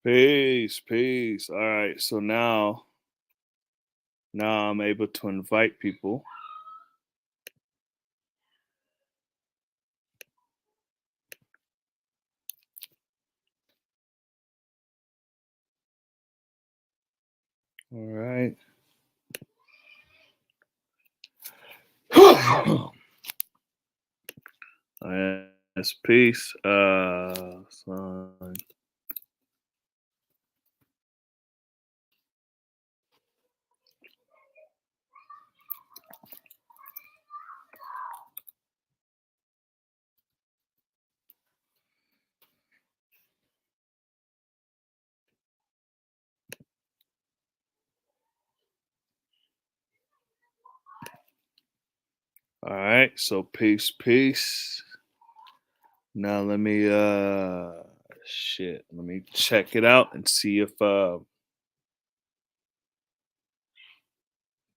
Peace, peace. All right, so now I'm able to invite people. All right. Yes, peace. Son. All right, so peace, peace. Now let me check it out and see if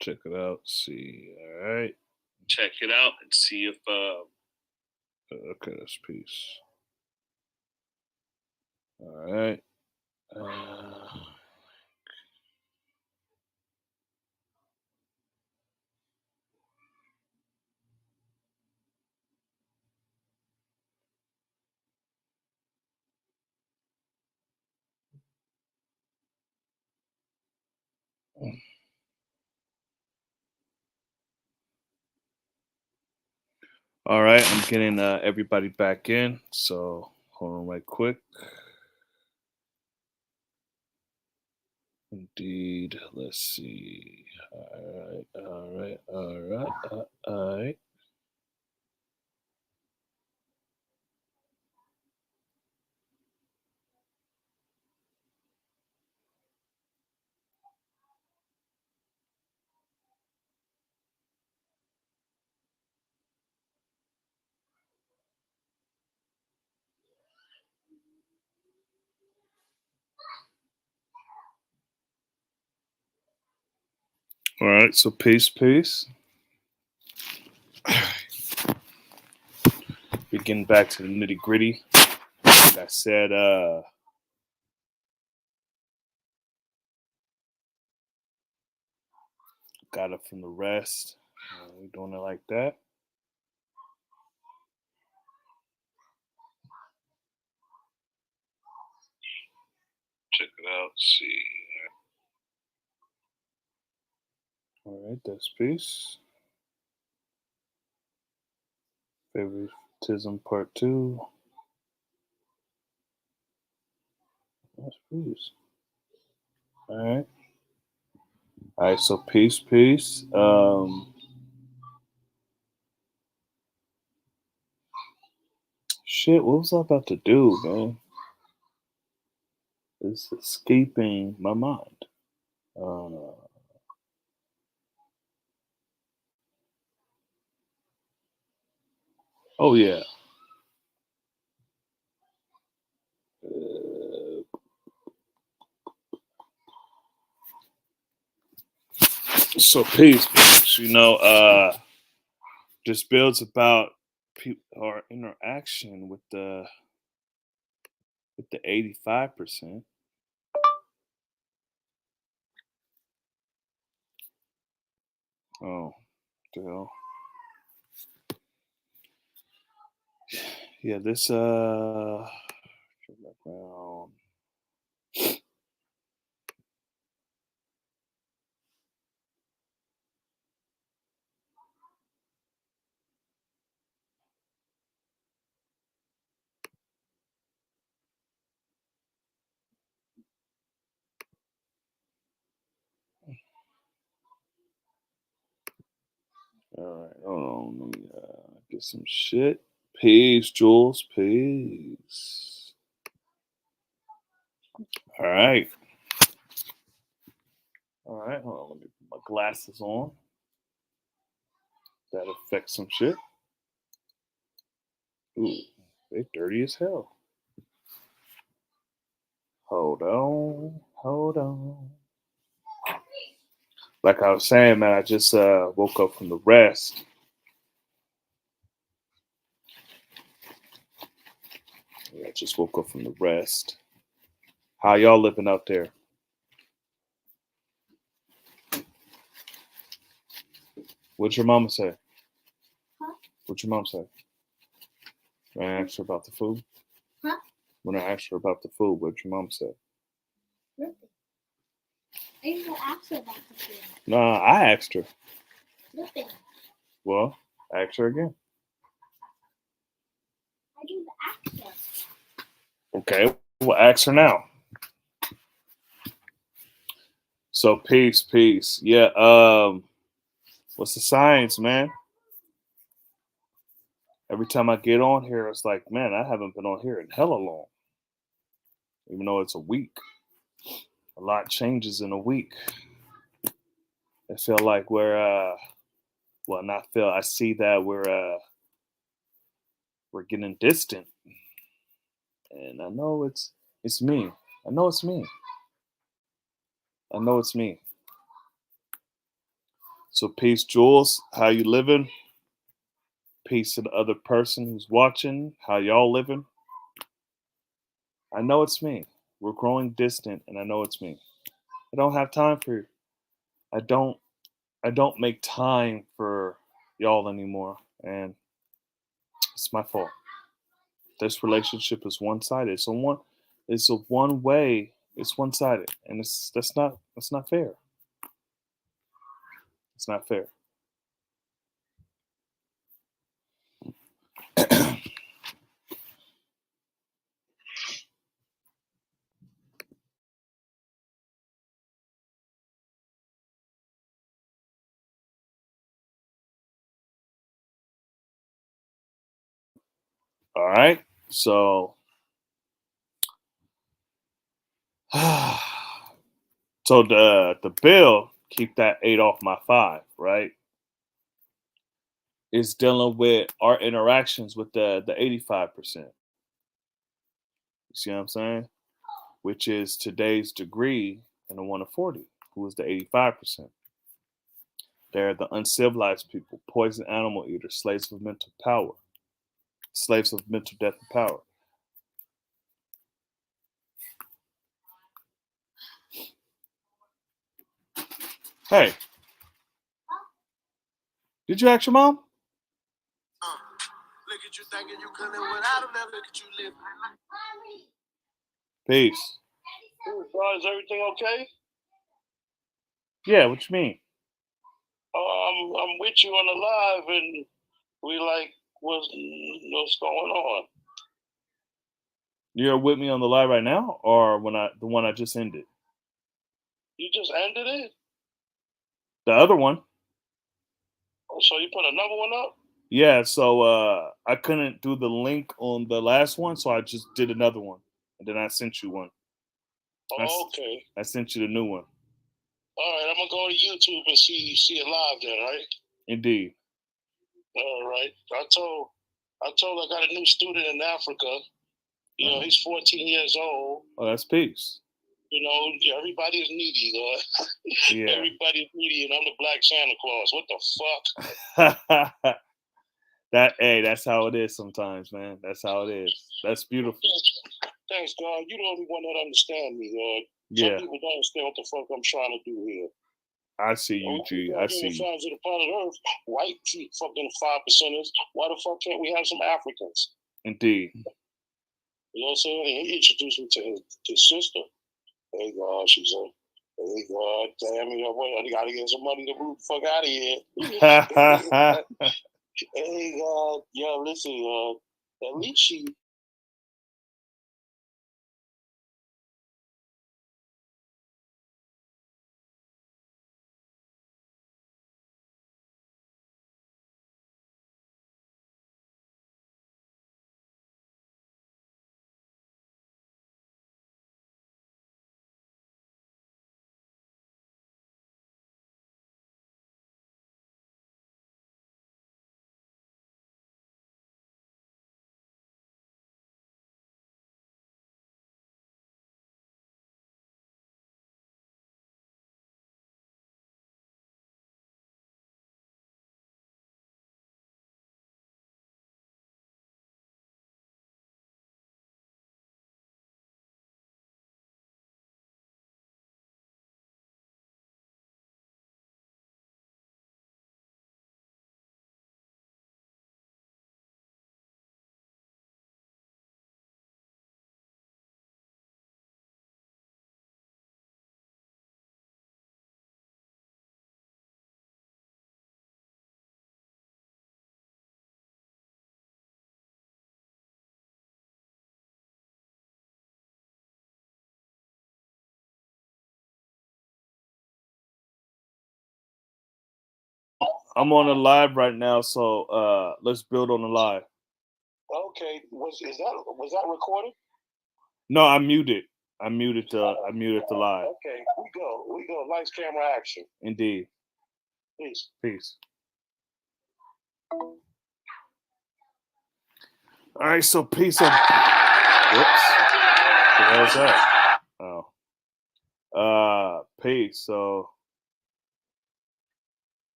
check it out, see. All right. Check it out and see if okay, that's peace. All right. Uh, all right, I'm getting everybody back in. So hold on right quick. Indeed. Let's see. All right, all right, all right, all right. All right, so peace, peace. We're getting back to the nitty gritty. Like I said, got up from the rest. We're doing it like that. Check it out. See. All right, that's peace. Favoritism part two. That's peace. All right. All right, so peace, peace. Shit, what was I about to do, man? It's escaping my mind. Uh, oh yeah. So peace, peace. This builds about our interaction with the 85%. Oh, the hell. Yeah, this background. All right, hold on. Let me get some shit. Peace, Jules. Peace. All right. All right. Hold on. Let me put my glasses on. That affects some shit. Ooh, they dirty as hell. Hold on. Hold on. Like I was saying, man, I just woke up from the rest. Yeah, I just woke up from the rest. How y'all living out there? What'd your mama say? Huh? What'd your mom say? When I asked her about the food? Huh? When I asked her about the food, what'd your mom say? Nothing. I didn't ask her about the food. Nah, I asked her. Nothing. Well, ask her again. I didn't ask her. Okay, we'll ask her now. So peace. Yeah, what's the science, man? Every time I get on here, it's like, man, I haven't been on here in hella long. Even though it's a week. A lot changes in a week. I feel like I see that we're getting distant. And I know it's me. I know it's me. I know it's me. So peace, Jules. How you living? Peace to the other person who's watching. How y'all living? I know it's me. We're growing distant, and I know it's me. I don't have time for. I don't. I don't make time for y'all anymore, and it's my fault. This relationship is one-sided. It's a one. It's a one way. It's one-sided, and that's not fair. It's not fair. All right. So, so the bill, keep that 8 off my 5, right? Is dealing with our interactions with the 85%. You see what I'm saying? Which is today's degree and the 1 of 40, who is the 85%. They're the uncivilized people, poison animal eaters, slaves of mental power, slaves of mental death and power. Hey, did you ask your mom? Look at you thinking you couldn't live without him. Now look at you living. Peace. Bro, is everything okay? Yeah, what you mean? I'm with you on the live, and we like what's going on. You're with me on the live right now, or the one I just ended? You just ended it, The other one. so you put another one up. Yeah, so I couldn't do the link on the last one, so I just did another one, and then I sent you one. Okay. I sent you the new one. All right, I'm gonna go to YouTube and see it live then, right? Indeed. All right. I told I got a new student in Africa. You know, he's 14 years old. Oh, that's peace. You know, everybody is needy, though. Yeah. Everybody is needy, and I'm the Black Santa Claus. What the fuck? That's how it is sometimes, man. That's how it is. That's beautiful. Thanks, God. You're the only one that understands me, God. Yeah. Some people don't understand what the fuck I'm trying to do here. I see you, G. I see you. Fans of the planet Earth, white fucking 5%ers. Why the fuck can't we have some Africans? Indeed. You know what I'm saying? And he introduced me to his sister. Hey, God, she's a. Hey, God, damn it. I got to get some money to move the fuck out of here. Hey, God, yo, listen, at least she I'm on a live right now, so let's build on the live. Okay, was that recorded? No, I muted. I muted the live. Okay, we go. Lights, camera, action. Indeed. Peace. Peace. All right, so peace. Whoops. What the hell's that? Oh. Peace. So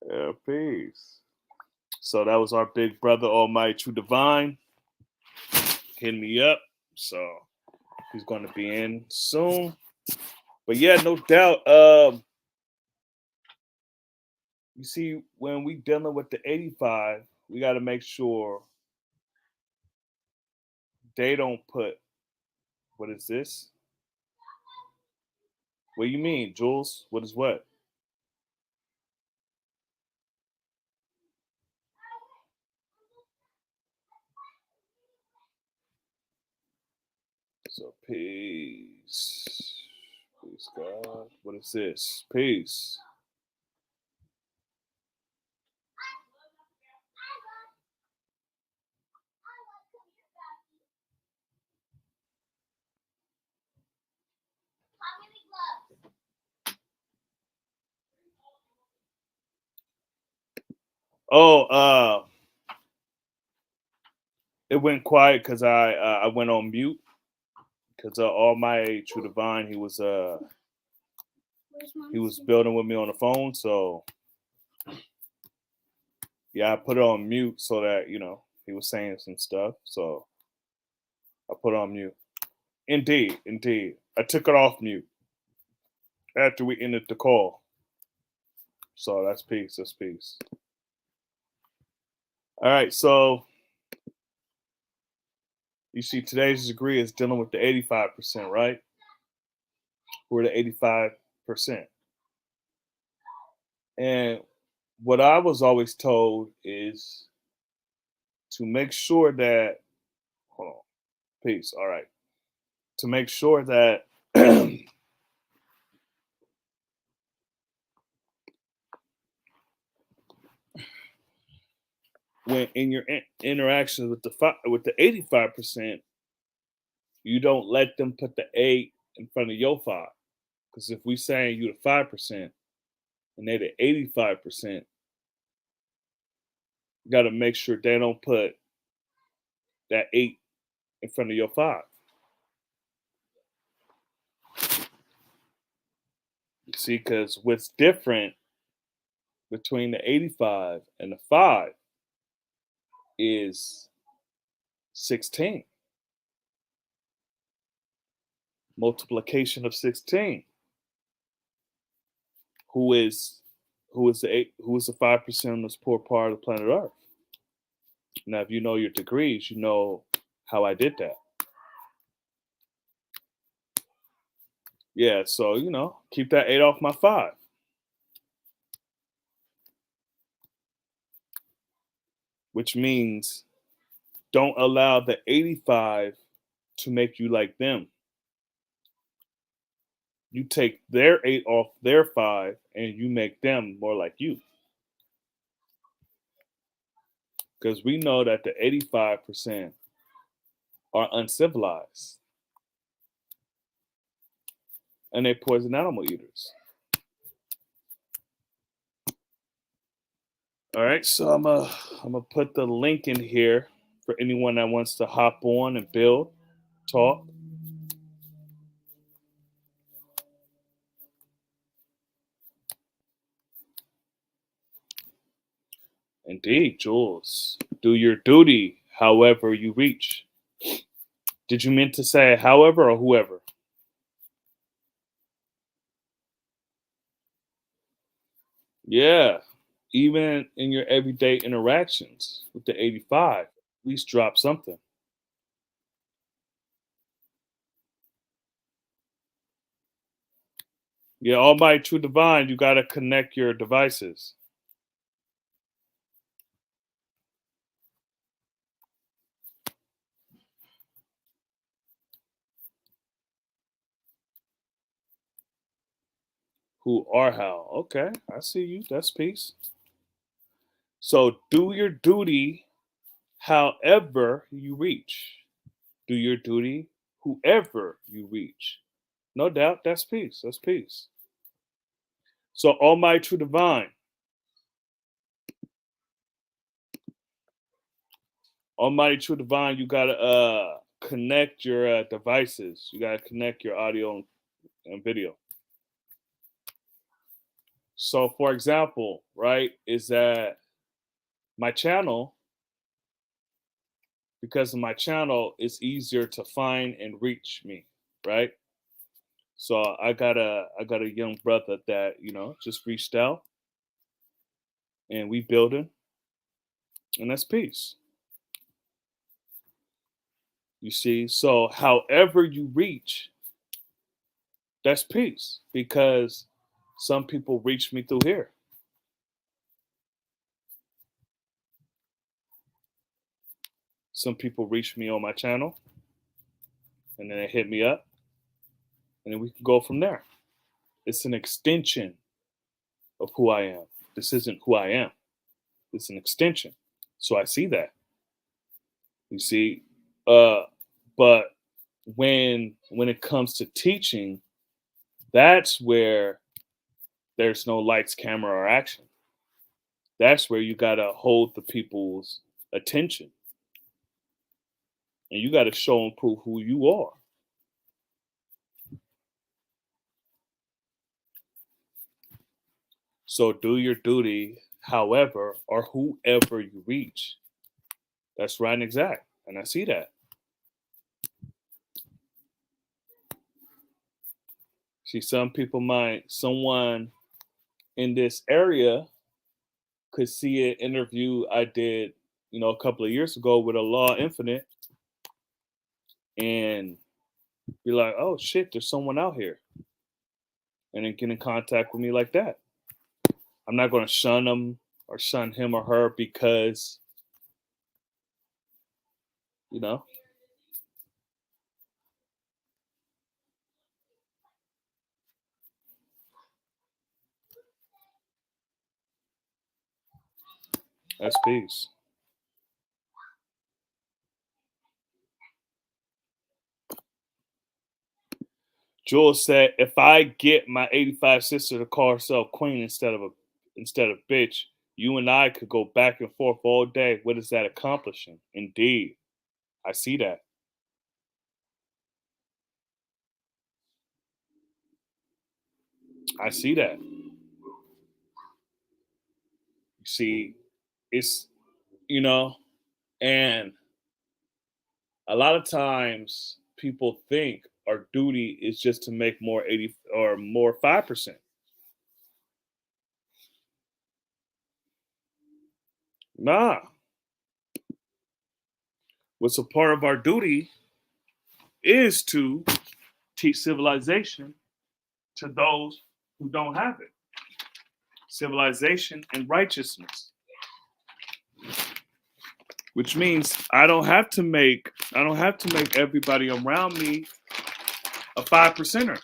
yeah, peace. So that was our big brother, Almighty True Divine, hitting me up. So he's going to be in soon. But yeah, no doubt. You see, when we dealing with the 85, we got to make sure they don't put. What is this? What do you mean, Jules? What is what? So peace. Peace, God. What is this? Peace. Oh, it went quiet because I went on mute because Almighty True Divine he was building with me on the phone, so yeah, I put it on mute so that he was saying some stuff, so I put it on mute. Indeed, indeed, I took it off mute after we ended the call. So that's peace. That's peace. All right, so you see, today's degree is dealing with the 85%, right? We're the 85%. And what I was always told is to make sure that, hold on, peace. All right. To make sure that when in your interactions with the 85%, you don't let them put the 8 in front of your 5. Because if we saying you the 5% and they the 85%, you got to make sure they don't put that 8 in front of your 5. See, because what's different between the 85 and the 5 is 16. Multiplication of 16. Who is the 5% on this poor part of the planet Earth? Now, if you know your degrees, you know how I did that. Yeah, so keep that 8 off my 5. Which means don't allow the 85 to make you like them. You take their 8 off their 5 and you make them more like you. Because we know that the 85% are uncivilized. And they poison animal eaters. All right, so I'm gonna put the link in here for anyone that wants to hop on and build, talk. Indeed, Jules. Do your duty, however you reach. Did you mean to say however or whoever? Yeah. Even in your everyday interactions with the 85, at least drop something. Yeah, Almighty True Divine, you got to connect your devices. who or how. Okay, I see you. That's peace. So do your duty however you reach. Do your duty whoever you reach. No doubt, that's peace. That's peace. So Almighty True Divine, Almighty True Divine, you gotta connect your devices. You gotta connect your audio and video. So, for example, right, is that my channel, because of my channel, it's easier to find and reach me, right? So I got a young brother that just reached out, and we building, and that's peace. You see, so however you reach, that's peace, because some people reach me through here. Some people reach me on my channel, and then they hit me up, and then we can go from there. It's an extension of who I am. This isn't who I am. It's an extension. So I see that. You see, uh, but when it comes to teaching, that's where there's no lights, camera, or action. That's where you gotta hold the people's attention, and you gotta show and prove who you are. So do your duty, however or whoever you reach. That's right and exact, and I see that. See, someone in this area could see an interview I did, a couple of years ago with a Law Infinite, and be like, "Oh shit, there's someone out here," and then get in contact with me like that. I'm not going to shun them or shun him or her because you know that's peace. Jules said, "If I get my 85 sister to call herself queen instead of bitch, you and I could go back and forth all day. What is that accomplishing?" Indeed, I see that. I see that. You see, it's you know, and a lot of times people think our duty is just to make more 80 or more 5%. Nah, what's a part of our duty is to teach civilization to those who don't have it. Civilization and righteousness, which means I don't have to make everybody around me a 5%er.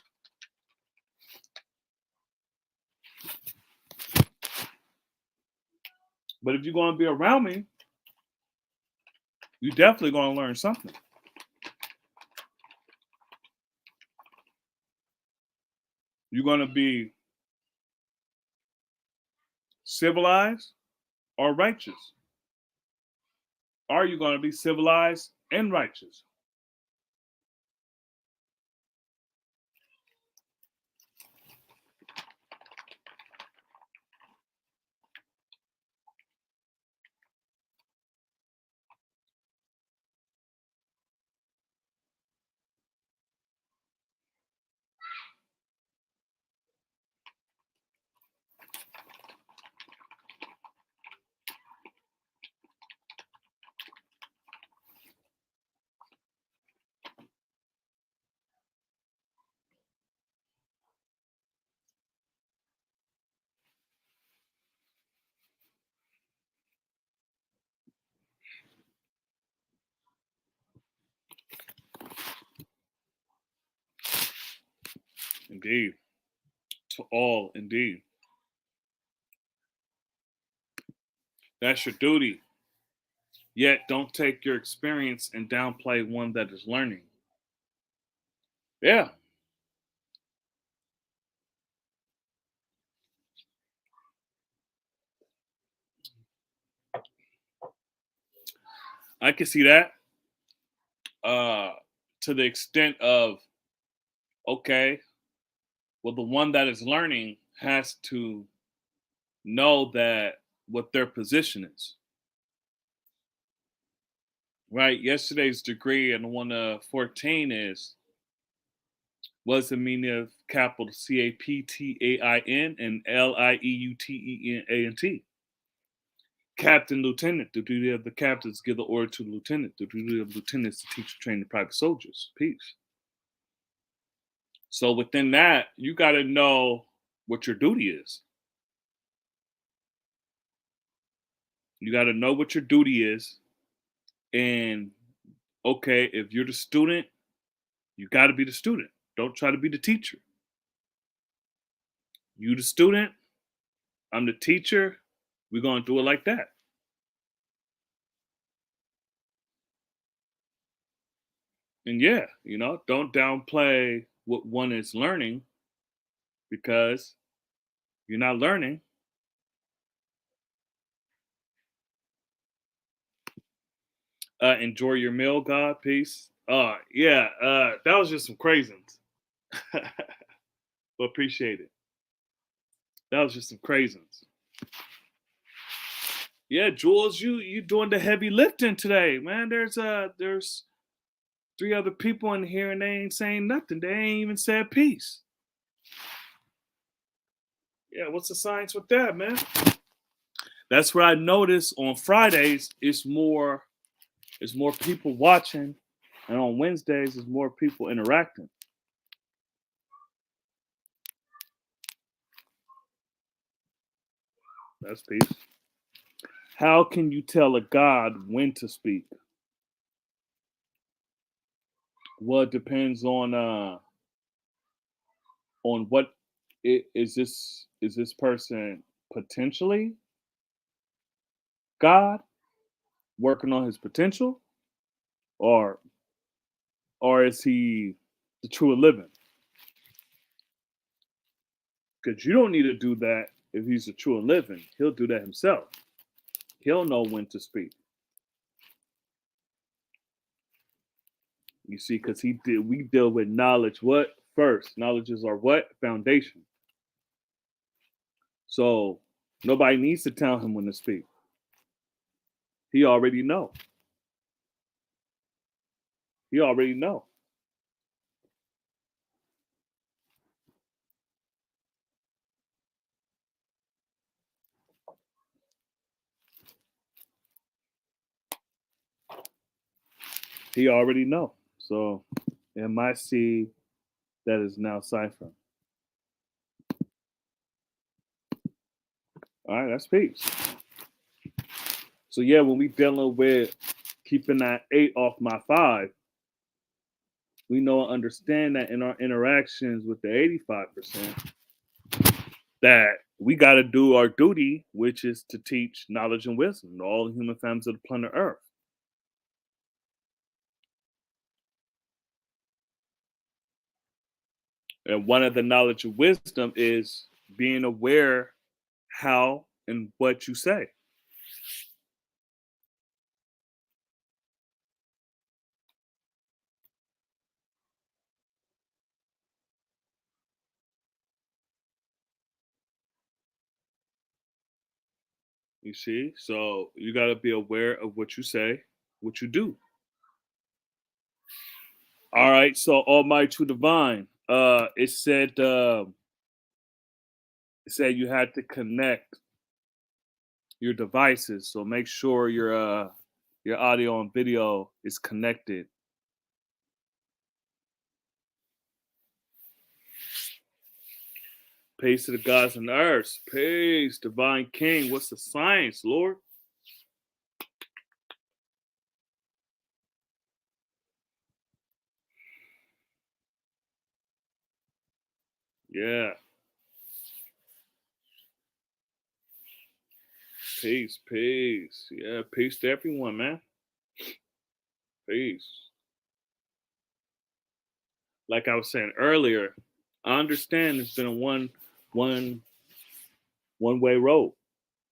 But if you're going to be around me, you're definitely going to learn something. You're going to be civilized or righteous. Are you going to be civilized and righteous? Indeed. To all, indeed. That's your duty. Yet don't take your experience and downplay one that is learning. Yeah, I can see that. Uh, to the extent of, okay, well, the one that is learning has to know that what their position is, right? Yesterday's degree and one 14 is what's the meaning of capital CAPTAIN and LIEUTENANT? Captain, lieutenant. The duty of the captain is to give the order to the lieutenant. The duty of the lieutenant is to teach and train the private soldiers. Peace. So within that, you got to know what your duty is. You got to know what your duty is. And okay, if you're the student, you got to be the student. Don't try to be the teacher. You the student, I'm the teacher. We're going to do it like that. And yeah, don't downplay what one is learning because you're not learning. Enjoy your meal, God. Peace. Yeah, that was just some craisins. But appreciate it. That was just some craisins. Yeah, Jules, you doing the heavy lifting today, man. There's three other people in here and they ain't saying nothing. They ain't even said peace. Yeah, what's the science with that, man? That's what I notice on Fridays. It's more people watching, and on Wednesdays, it's more people interacting. That's peace. How can you tell a God when to speak? Well, it depends on what is this person potentially God working on his potential, or is he the true living? Because you don't need to do that if he's the true living. He'll do that himself. He'll know when to speak. You see, because we deal with knowledge. What first? Knowledge is our what? Foundation. So nobody needs to tell him when to speak. He already know. He already know. He already know. So MIC that is now cipher. All right, that's peace. So yeah, when we dealing with keeping that 8 off my 5, we know and understand that in our interactions with the 85%, that we got to do our duty, which is to teach knowledge and wisdom to all the human families of the planet Earth. And one of the knowledge and wisdom is being aware how and what you say. You see? So you got to be aware of what you say, what you do. All right. So Almighty True Divine, it said you had to connect your devices. So make sure your audio and video is connected. Peace to the gods and the earth. Peace, Divine King. What's the science, Lord? Yeah. Peace, peace. Yeah, peace to everyone, man. Peace. Like I was saying earlier, I understand it's been a one one way road.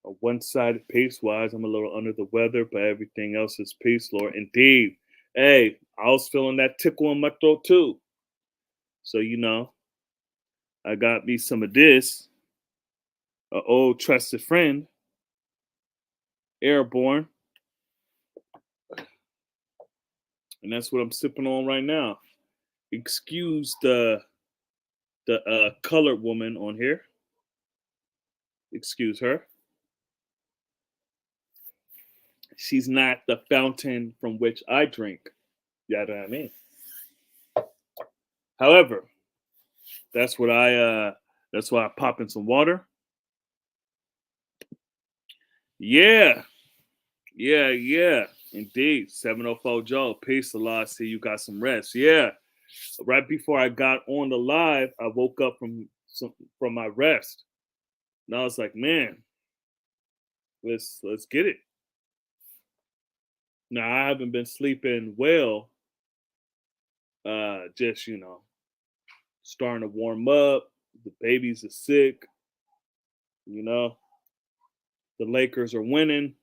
A one sided peace wise. I'm a little under the weather, but everything else is peace, Lord. Indeed. Hey, I was feeling that tickle in my throat too. So I got me some of this. An old trusted friend, Airborne, and that's what I'm sipping on right now. Excuse the colored woman on here. Excuse her. She's not the fountain from which I drink. You know what I mean? However, that's what that's why I pop in some water. Yeah, yeah. Indeed. 704 Joe. Peace a lot. See you got some rest. Yeah. Right before I got on the live, I woke up from my rest. And I was like, man, let's get it. Now I haven't been sleeping well. Just starting to warm up. The babies are sick. You know, the Lakers are winning.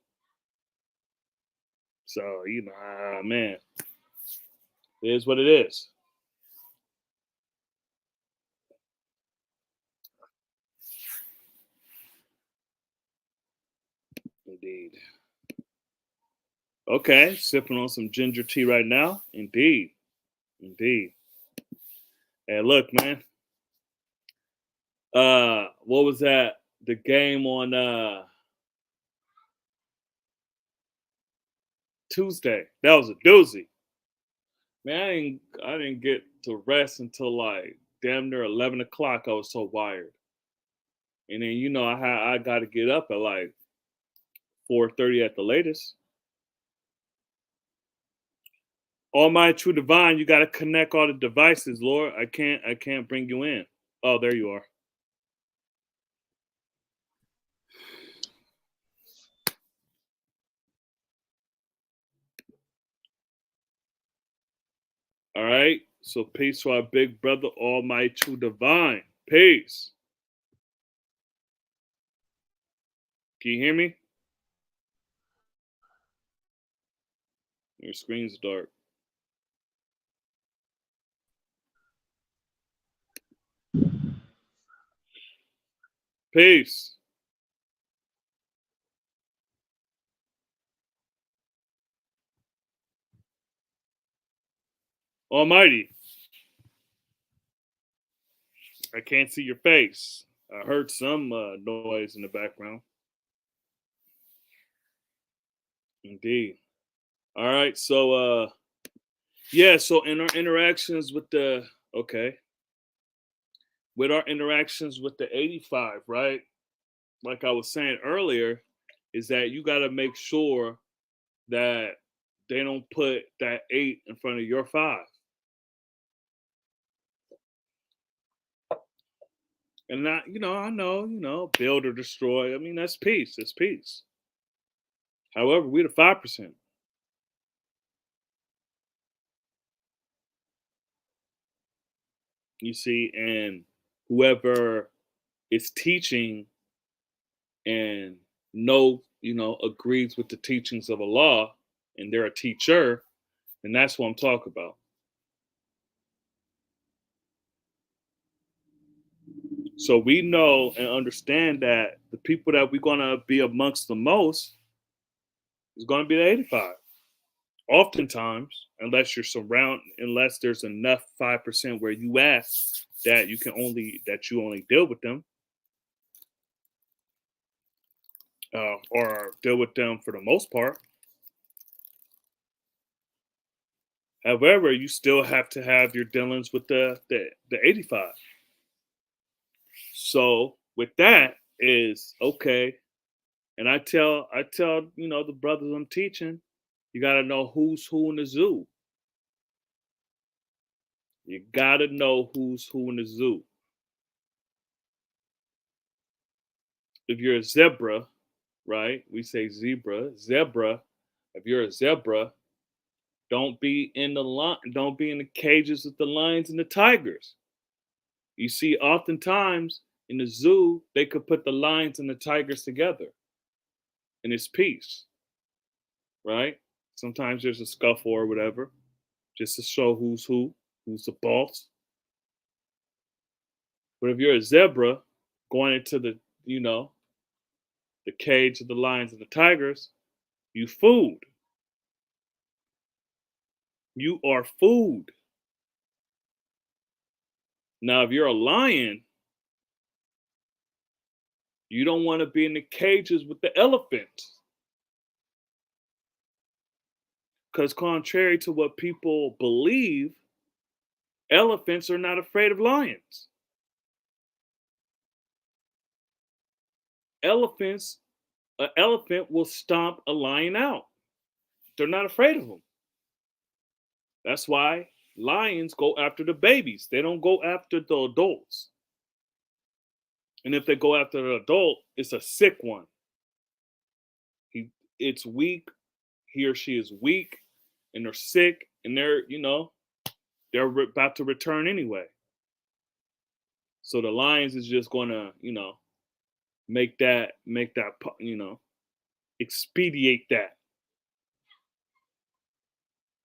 So man, it is what it is. Indeed. Okay, sipping on some ginger tea right now. Indeed, indeed. Hey, look, man. What was that? The game on Tuesday. That was a doozy. Man, I didn't get to rest until like damn near 11 o'clock. I was so wired, and then I got to get up at like 4:30 at the latest. All my true divine, you got to connect all the devices, Lord. I can't bring you in. Oh, there you are. All right. So peace to our big brother, all my true divine. Peace. Can you hear me? Your screen's dark. Peace. Almighty. I can't see your face. I heard some noise in the background. Indeed. All right. So yeah, so in our interactions with the okay, with our interactions with the 85, right? Like I was saying earlier, is that you got to make sure that they don't put that 8 in front of your 5. And not, I know, build or destroy. I mean, that's peace. That's peace. However, we're the 5%. You see, and whoever is teaching and agrees with the teachings of Allah and they're a teacher, and that's what I'm talking about. So we know and understand that the people that we're gonna be amongst the most is gonna be the 85. Oftentimes, unless there's enough 5% where you ask that you only deal with them, or deal with them for the most part. However, you still have to have your dealings with the 85. So with that is okay. And I tell the brothers I'm teaching, you gotta know who's who in the zoo. You gotta know who's who in the zoo. If you're a zebra, right? We say zebra, zebra. If you're a zebra, don't be in the don't be in the cages with the lions and the tigers. You see, oftentimes in the zoo, they could put the lions and the tigers together, and it's peace, right? Sometimes there's a scuffle or whatever, just to show who's the boss. But if you're a zebra going into you know, the cage of the lions and the tigers, you food. You are food. Now, if you're a lion, you don't want to be in the cages with the elephants. Because, contrary to what people believe, elephants are not afraid of lions. Elephants, an elephant will stomp a lion out. They're not afraid of them. That's why lions go after the babies. They don't go after the adults. And if they go after the adult, it's a sick one. It's weak. He or she is weak, and they're sick, and they're about to return anyway. So the lions is just gonna, make that, expedite that.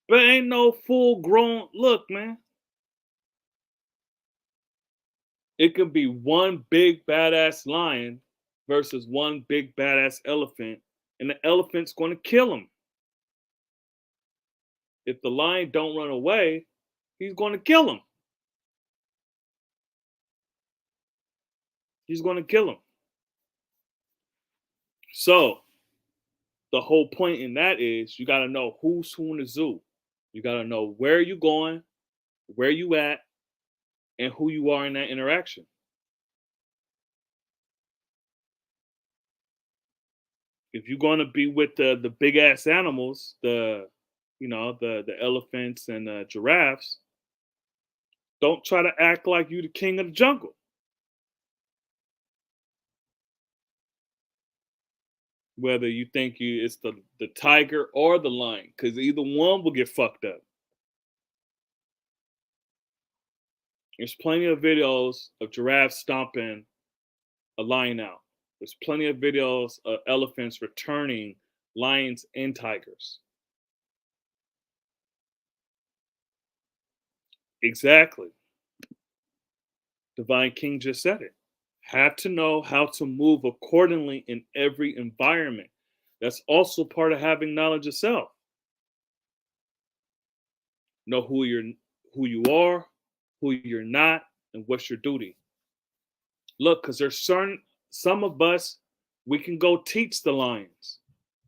But ain't no full grown look, man. It could be one big badass lion versus one big badass elephant, and the elephant's gonna kill him. If the lion don't run away, he's gonna kill him. He's gonna kill him. So the whole point in that is you gotta know who's who in the zoo. You gotta know where you going, where you at, and who you are in that interaction. If you're gonna be with the big ass animals, the elephants and the giraffes, don't try to act like you the king of the jungle. Whether you think it's the tiger or the lion, because either one will get fucked up. There's plenty of videos of giraffes stomping a lion out. There's plenty of videos of elephants returning lions and tigers. Exactly. Divine King just said it. Have to know how to move accordingly in every environment. That's also part of having knowledge of self. Know who you are, who you're not, and what's your duty. Look, because there's some of us, we can go teach the lions.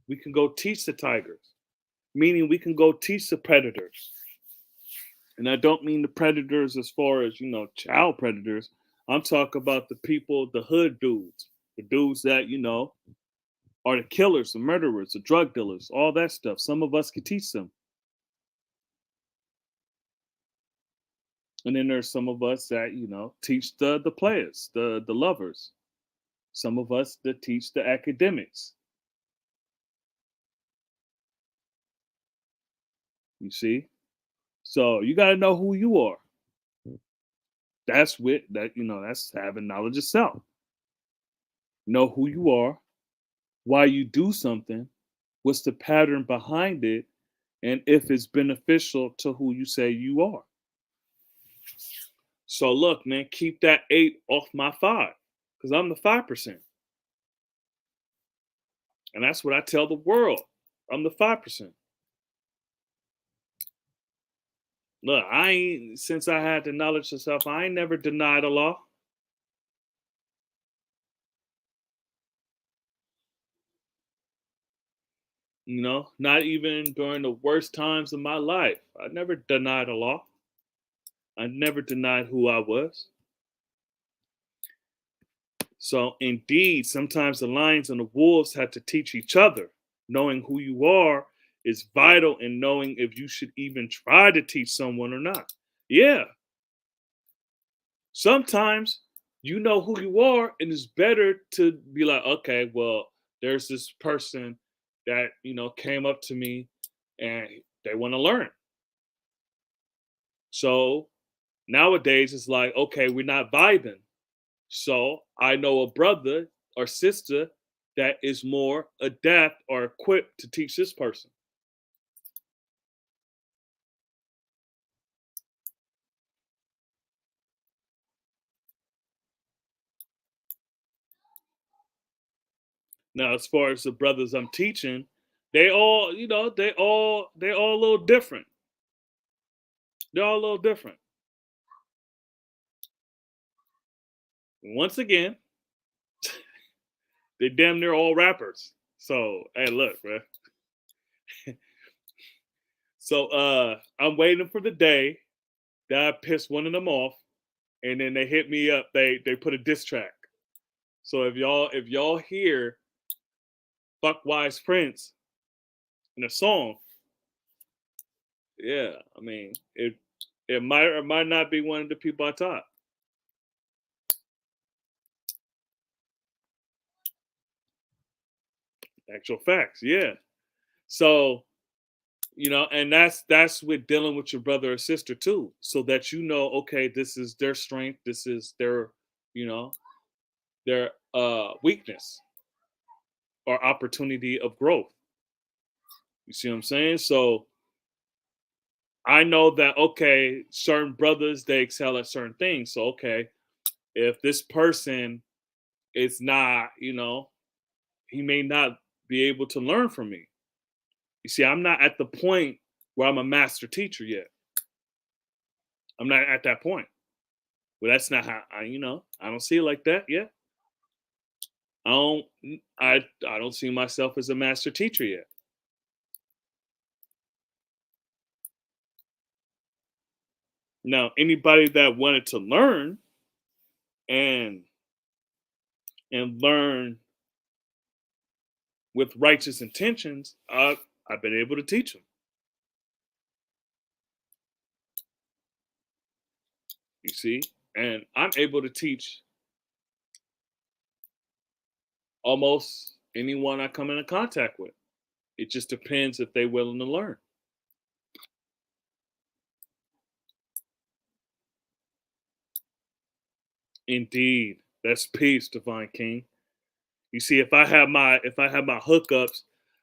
We can go teach the tigers, meaning we can go teach the predators. And I don't mean the predators as far as, child predators. I'm talking about the people, the hood dudes, the dudes that, are the killers, the murderers, the drug dealers, all that stuff. Some of us can teach them. And then there's some of us that, teach the players, the lovers. Some of us that teach the academics. You see? So you got to know who you are. That's that's having knowledge of self. Know who you are, why you do something, what's the pattern behind it, and if it's beneficial to who you say you are. So look, man, keep that 8 off my 5, because I'm the 5%. And that's what I tell the world. I'm the 5%. Look, since I had the knowledge of self, I ain't never denied Allah. Not even during the worst times of my life. I never denied Allah. I never denied who I was. So indeed, sometimes the lions and the wolves had to teach each other. Knowing who you are is vital in knowing if you should even try to teach someone or not. Yeah. Sometimes you know who you are, and it's better to be like, okay, well, there's this person that, came up to me and they want to learn. So nowadays it's like, okay, we're not vibing. So I know a brother or sister that is more adept or equipped to teach this person. Now, as far as the brothers I'm teaching, they all, they all a little different. They're all a little different. Once again, they damn near all rappers. So, hey, look, bro. So, I'm waiting for the day that I piss one of them off, and then they hit me up. They put a diss track. So if y'all hear "Fuck Wise Prince" in a song, yeah, I mean it might or might not be one of the people I taught. Actual facts, yeah. So and that's with dealing with your brother or sister too, so that okay, this is their strength, this is their you know their weakness or opportunity of growth. You see what I'm saying? So I know that, okay, certain brothers, they excel at certain things. So okay, if this person is not, he may not be able to learn from me. You see, I'm not at the point where I'm a master teacher yet. I'm not at that point. Well, that's not how I don't see it like that yet. I don't I don't see myself as a master teacher yet. Now, anybody that wanted to learn and learn with righteous intentions, I've been able to teach them. You see, and I'm able to teach almost anyone I come into contact with. It just depends if they're willing to learn. Indeed, that's peace, Divine King. You see, if I had my hookups,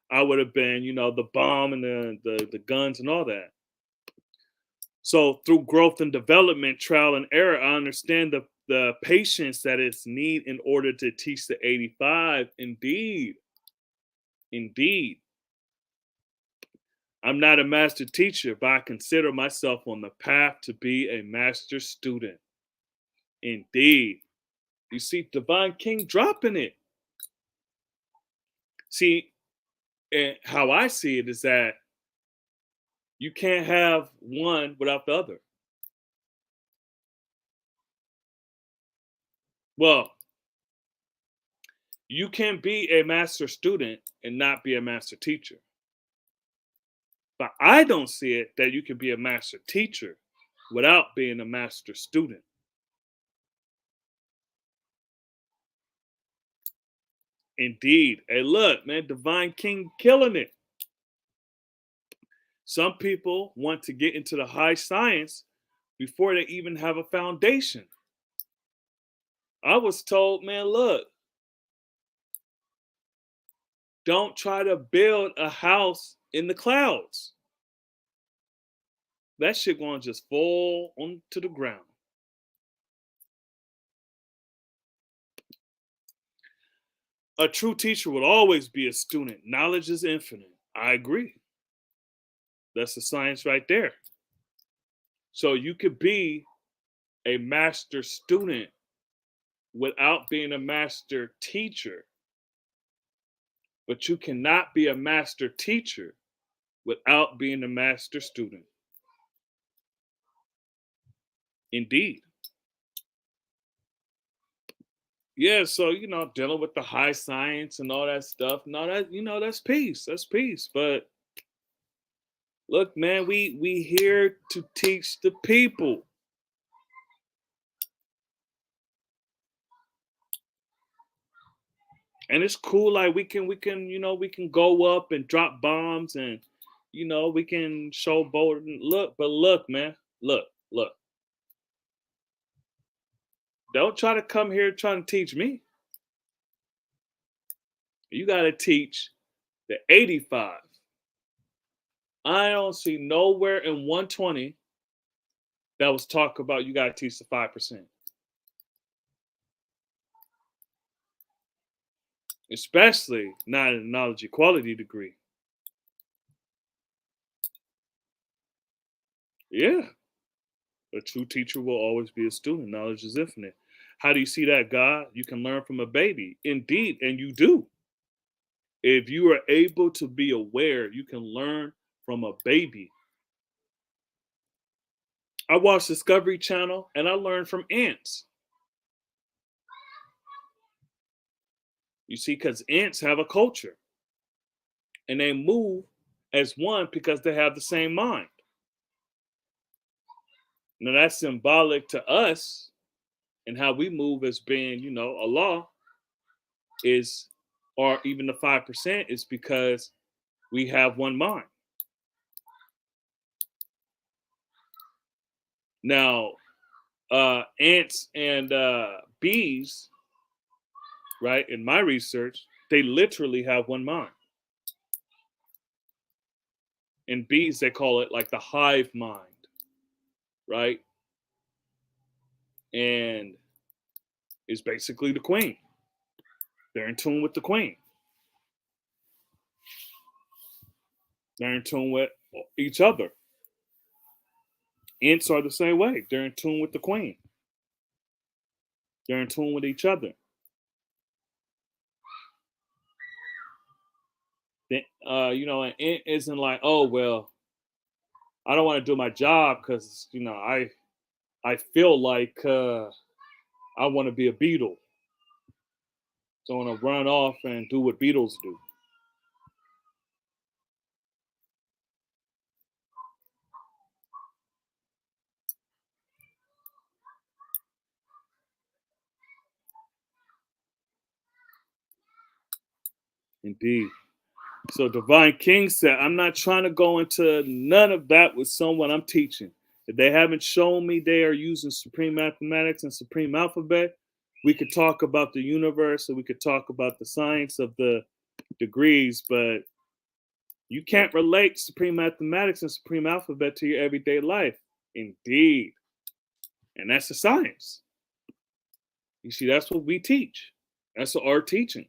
I would have been, the bomb and the guns and all that. So through growth and development, trial and error, I understand the patience that is need in order to teach the 85. Indeed, indeed. I'm not a master teacher, but I consider myself on the path to be a master student. Indeed. You see, Divine King dropping it. See, and how I see it is that you can't have one without the other. Well, you can be a master student and not be a master teacher. But I don't see it that you can be a master teacher without being a master student. Indeed. Hey, look, man, Divine King killing it. Some people want to get into the high science before they even have a foundation. I was told, man, look, don't try to build a house in the clouds. That shit gonna just fall onto the ground. A true teacher will always be a student. Knowledge is infinite. I agree. That's the science right there. So you could be a master student without being a master teacher, but you cannot be a master teacher without being a master student. Indeed. Yeah, so dealing with the high science and all that stuff, and all that, that's peace. That's peace. But look, man, we here to teach the people. And it's cool. Like we can go up and drop bombs, and we can show bold. Look, but look, man, look. Don't try to come here trying to teach me. You got to teach the 85. I don't see nowhere in 120 that was talk about you got to teach the 5%, especially not in a knowledge equality degree. Yeah, a true teacher will always be a student. Knowledge is infinite. How do you see that, God? You can learn from a baby. Indeed, and you do. If you are able to be aware, you can learn from a baby. I watch Discovery Channel and I learned from ants. You see, because ants have a culture and they move as one because they have the same mind. Now that's symbolic to us, and how we move as being, a law is, or even the 5% is because we have one mind. Now, ants and bees, right? In my research, they literally have one mind. In bees, they call it like the hive mind, right? And it's basically the queen. They're in tune with the queen. They're in tune with each other. Ants are the same way. They're in tune with the queen. They're in tune with each other. An ant isn't like, oh well, I don't want to do my job because I feel like I want to be a beetle, so I want to run off and do what beetles do. Indeed. So Divine King said, I'm not trying to go into none of that with someone I'm teaching. If they haven't shown me they are using supreme mathematics and supreme alphabet, we could talk about the universe, or we could talk about the science of the degrees, but you can't relate supreme mathematics and supreme alphabet to your everyday life. Indeed. And that's the science. You see, that's what we teach. That's our teachings.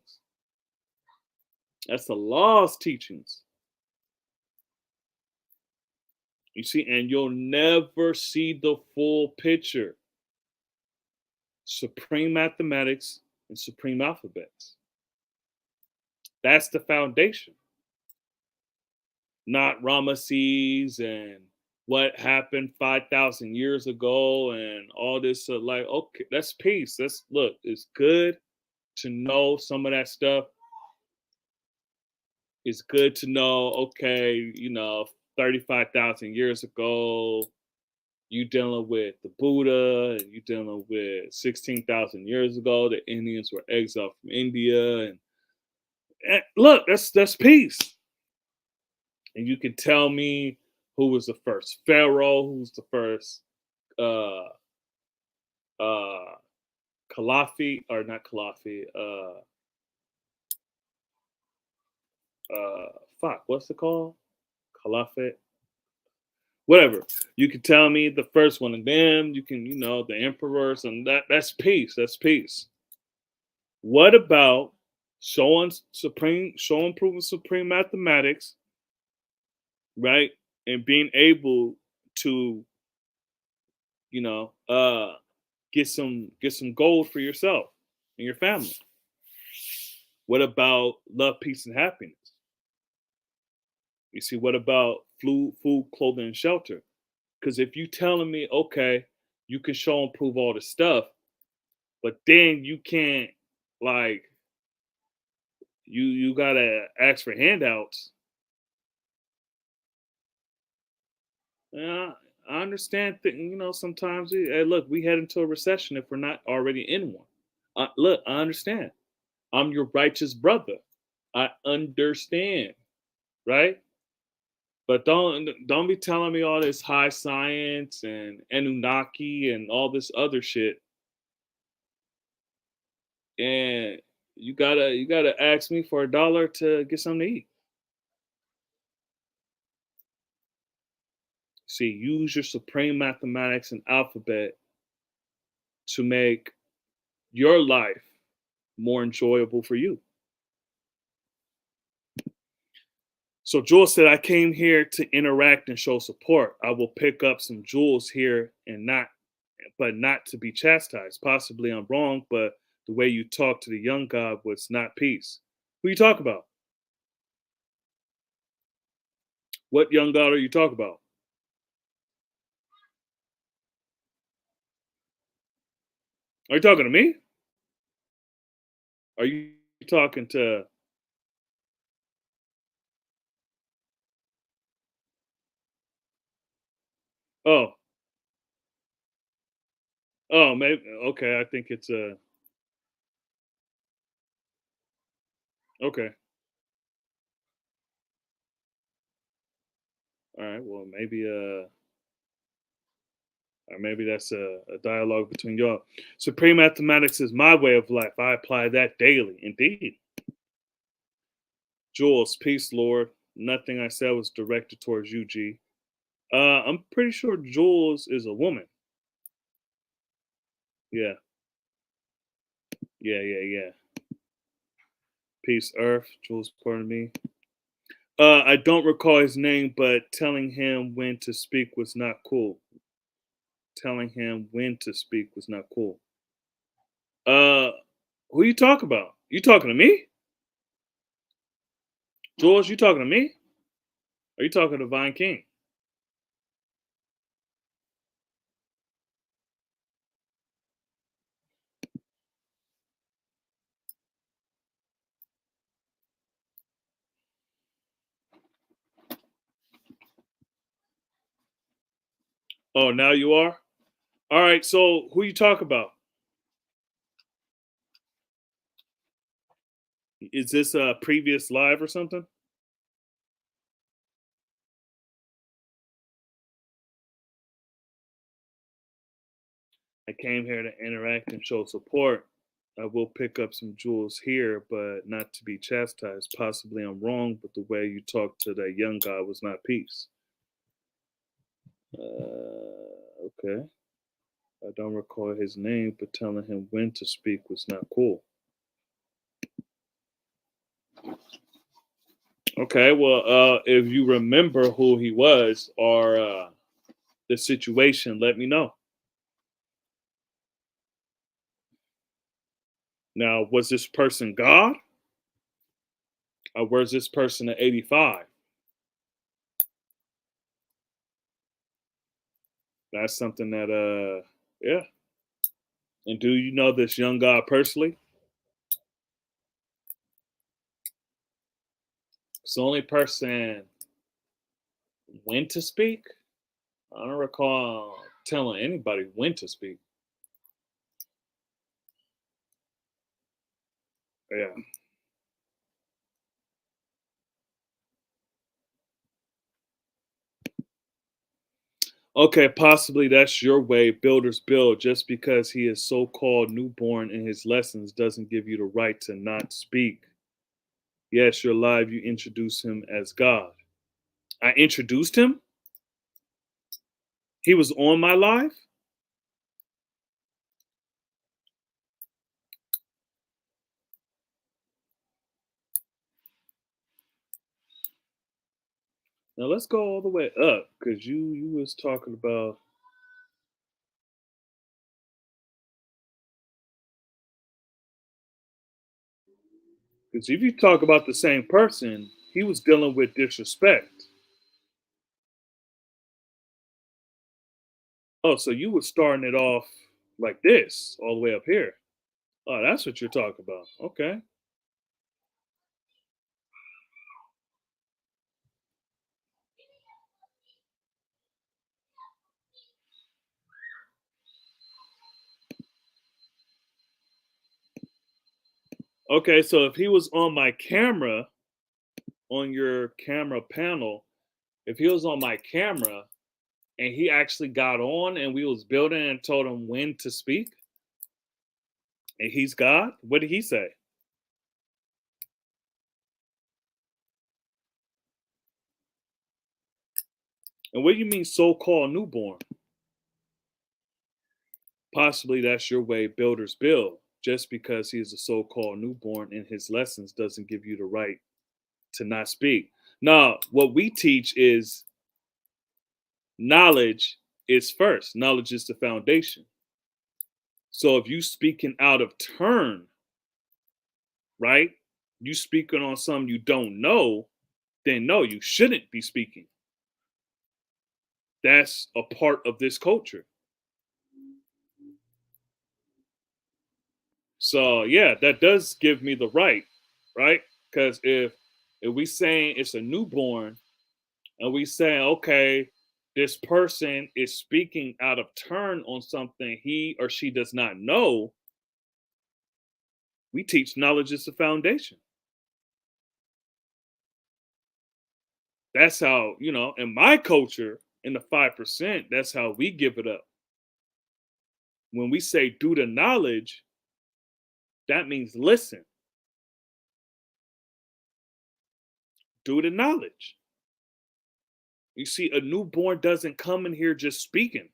That's the law's teachings. You see, and you'll never see the full picture. Supreme mathematics and supreme alphabets. That's the foundation. Not Ramesses and what happened 5,000 years ago and all this. Like, okay, that's peace. Look, it's good to know some of that stuff. It's good to know, okay, 35,000 years ago, you dealing with the Buddha, and you dealing with 16,000 years ago, the Indians were exiled from India, and look, that's peace. And you can tell me who was the first pharaoh, who was the first uh Khalafi, or not Khalafi, fuck, what's it called? Caliphate, whatever. You can tell me the first one of them. You can, the emperors, and that's peace. That's peace. What about showing proven supreme mathematics, right? And being able to, you know, uh get some gold for yourself and your family. What about love, peace, and happiness? You see, what about food, clothing, and shelter? Because if you telling me, okay, you can show and prove all the stuff, but then you can't, like, you gotta ask for handouts. Yeah, I understand that, sometimes, hey, look, we head into a recession if we're not already in one. Look, I understand. I'm your righteous brother. I understand, right? But don't be telling me all this high science and Anunnaki and all this other shit. And you gotta ask me for $1 to get something to eat. See, use your supreme mathematics and alphabet to make your life more enjoyable for you. So Jules said, I came here to interact and show support. I will pick up some jewels here and not to be chastised. Possibly I'm wrong, but the way you talk to the young God was not peace. Who you talk about? What young God are you talking about? Are you talking to me? Are you talking to oh maybe okay, I think it's okay. All right, well maybe that's a dialogue between y'all. Supreme mathematics is my way of life. I apply that daily. Indeed. Jules, peace, Lord. Nothing I said was directed towards you, G. I'm pretty sure Jules is a woman. Yeah, yeah. Peace, Earth. Jules, pardon me. I don't recall his name, but telling him when to speak was not cool. Telling him when to speak was not cool. Uh, who you talking about? You talking to me? Jules, you talking to me? Are you talking to Vine King? Oh, now you are? All right, so who you talk about? Is this a previous live or something? I came here to interact and show support. I will pick up some jewels here, but not to be chastised. Possibly I'm wrong, but the way you talked to that young guy was not peace. Okay. I don't recall his name, but telling him when to speak was not cool. Okay, well, if you remember who he was or the situation, let me know. Now, was this person God? Or was this person at 85? That's something that, yeah. And do you know this young God personally? It's the only person when to speak. I don't recall telling anybody when to speak. Yeah. Okay, possibly that's your way. Builders build. Just because he is so called newborn in his lessons doesn't give you the right to not speak. Yes, you're live. You introduce him as God. I introduced him. He was on my live. Now let's go all the way up because you was talking about because if you talk about the same person, he was dealing with disrespect. Oh, so you were starting it off like this, all the way up here. Oh, that's what you're talking about. Okay. Okay, so if he was on my camera, on your camera panel, if he was on my camera and he actually got on and we was building and told him when to speak, and he's God, what did he say? And what do you mean so-called newborn? Possibly that's your way builders build. Just because he is a so-called newborn in his lessons doesn't give you the right to not speak. Now, what we teach is knowledge is first. Knowledge is the foundation. So if you speaking out of turn, right? You speaking on something you don't know, then no, you shouldn't be speaking. That's a part of this culture. So yeah, that does give me the right? Because if we saying it's a newborn and we saying, okay, this person is speaking out of turn on something he or she does not know, we teach knowledge is the foundation. That's how, in my culture, in the 5%, that's how we give it up. When we say do the knowledge, that means listen, do the knowledge. You see, a newborn doesn't come in here just speaking.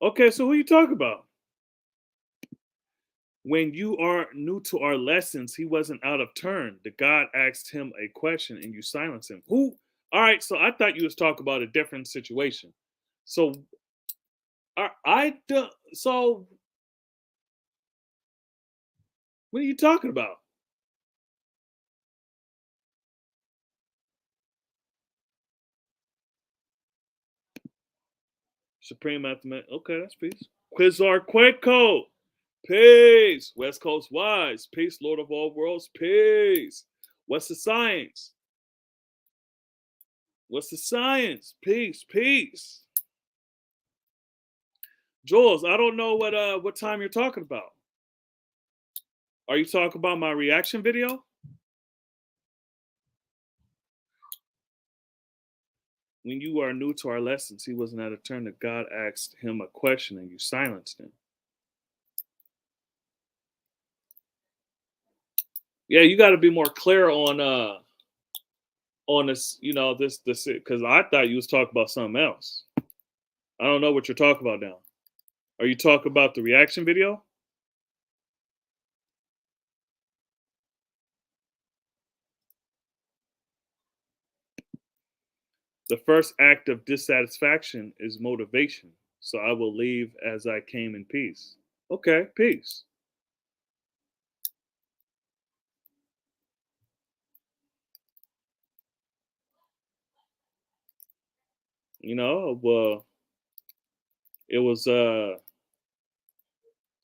Okay, so who you talk about? When you are new to our lessons, he wasn't out of turn. The God asked him a question and you silence him. Who? All right, so I thought you was talking about a different situation. So I do, so what are you talking about? Supreme Mathematics. Okay, that's peace. Quizar Quaco. Peace. West Coast Wise. Peace, Lord of all worlds. Peace. What's the science? What's the science? Peace, peace. Jules, I don't know what time you're talking about. Are you talking about my reaction video? When you are new to our lessons, he wasn't at a turn that God asked him a question and you silenced him. Yeah, you got to be more clear on this, this because I thought you was talking about something else. I don't know what you're talking about now. Are you talking about the reaction video? The first act of dissatisfaction is motivation. So I will leave as I came in peace. Okay, peace. Well, it was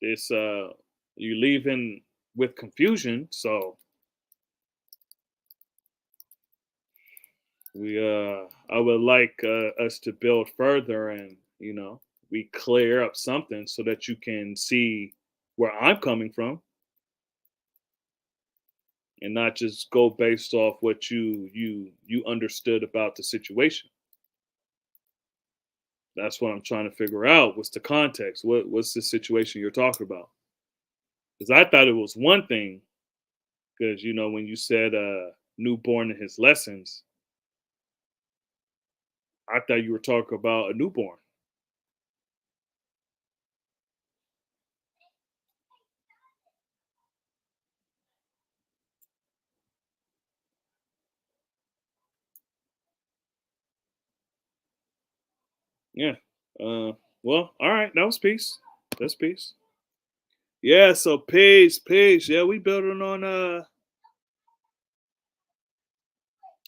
it's you leaving with confusion, so we I would like us to build further and we clear up something so that you can see where I'm coming from and not just go based off what you understood about the situation. That's what I'm trying to figure out. What's the context? What's the situation you're talking about? Because I thought it was one thing. Because when you said newborn in his lessons, I thought you were talking about a newborn. Yeah. Well, all right. That was peace. That's peace. Yeah. So peace, peace. Yeah, we building on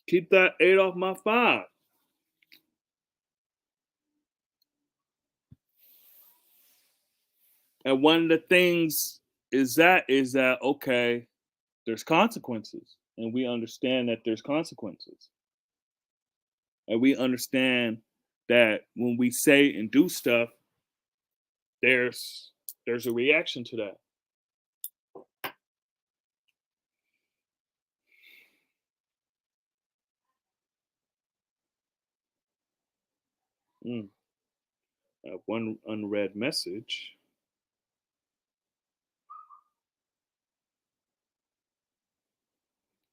keep that 8 off my 5. And one of the things is that okay? there's consequences, and we understand that there's consequences, and we understand that when we say and do stuff, there's there's a reaction to that. Mm. One unread message.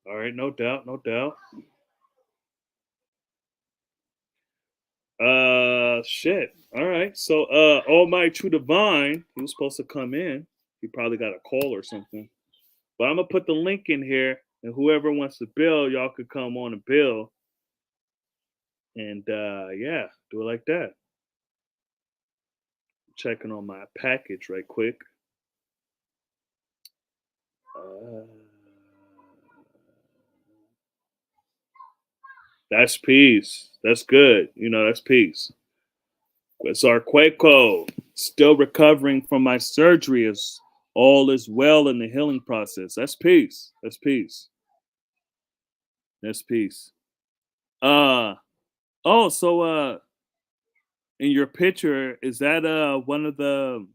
All right, no doubt, no doubt. Shit. All right. So, Almighty True Divine, he was supposed to come in. He probably got a call or something. But I'm gonna put the link in here, and whoever wants to bill, y'all could come on and bill, and yeah, do it like that. Checking on my package right quick. Uh, that's peace. That's good. You know, that's peace. It's our Quaco. Still recovering from my surgery. Is all is well in the healing process. That's peace. That's peace. That's peace. Uh oh, so in your picture, is that one of the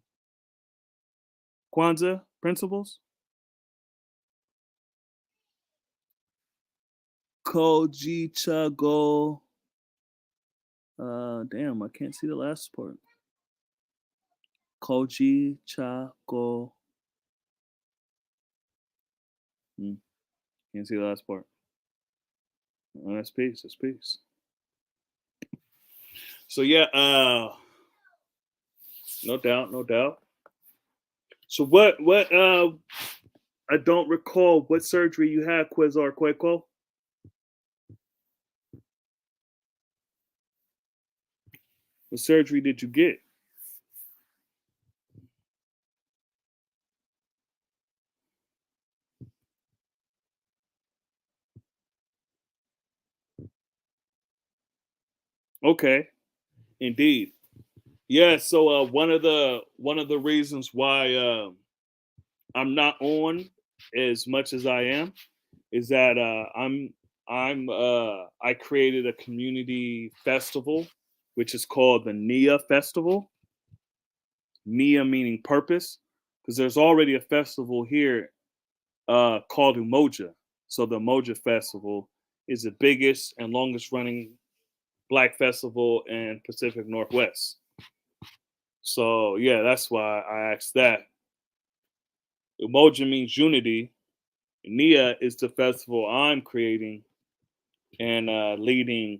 Kwanzaa principles? Koji Chago. Damn, I can't see the last part. Koji Chago. Hmm, can't see the last part. Oh, that's peace. That's peace. So yeah, no doubt, no doubt. So what I don't recall what surgery you had, Quizar Queco. What surgery did you get? Okay, indeed. Yeah, so one of the reasons why I'm not on as much as I am is that I created a community festival which is called the Nia Festival. Nia meaning purpose, because there's already a festival here called Umoja. So the Umoja Festival is the biggest and longest running black festival in Pacific Northwest. So yeah, that's why I asked that. Umoja means unity. Nia is the festival I'm creating and leading.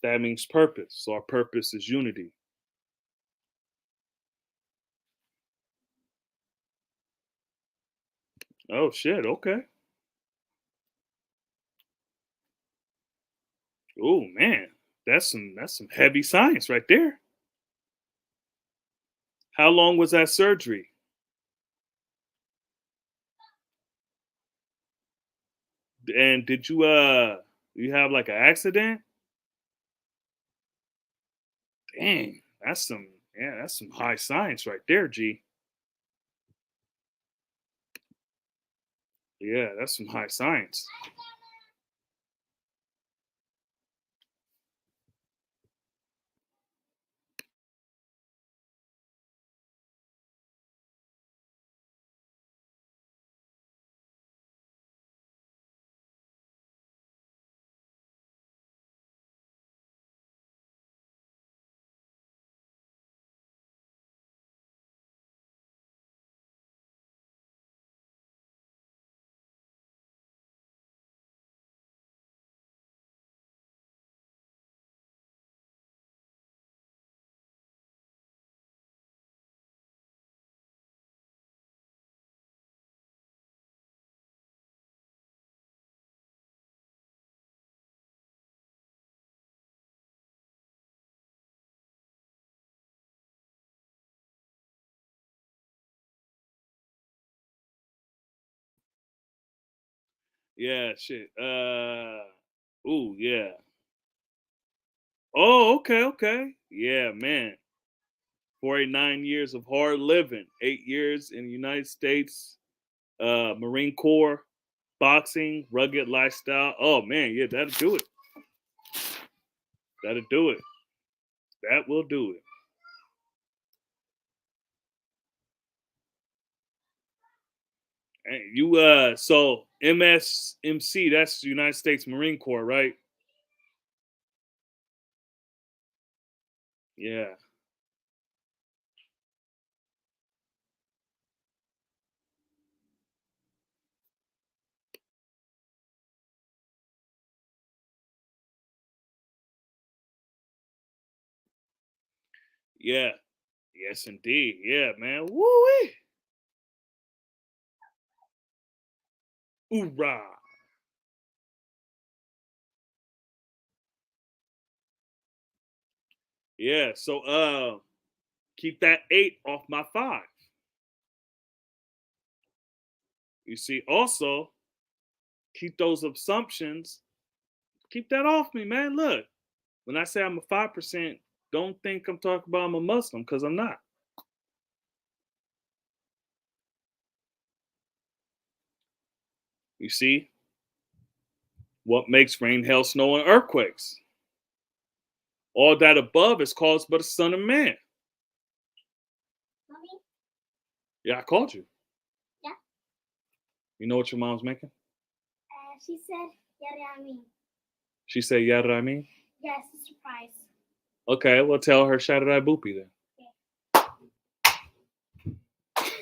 That means purpose. So our purpose is unity. Oh shit. Okay. Oh man, that's some heavy science right there. How long was that surgery? And did you have like an accident? Dang, that's some high science right there, G. Yeah, that's some high science. Yeah, shit. Ooh, yeah. Oh, okay, okay. Yeah, man. 49 years of hard living, 8 years in the United States, Marine Corps, boxing, rugged lifestyle. Oh man, yeah, that'll do it. That'll do it. That will do it. And you so MSMC, that's the United States Marine Corps, right? Yeah. Yeah. Yes indeed. Yeah, man. Woo-wee. Hoorah. Yeah. So keep that 8 off my 5. You see, also keep those assumptions, keep that off me, man. Look, when I say I'm a 5%, don't think I'm talking about I'm a Muslim, because I'm not. You see, what makes rain, hail, snow, and earthquakes? All that above is caused by the Son of Man. Mommy? Yeah, I called you. Yeah. You know what your mom's making? She said, Yari. She said, "Yada I mean." Yes, a surprise. Okay, well, tell her Shaddai Boopy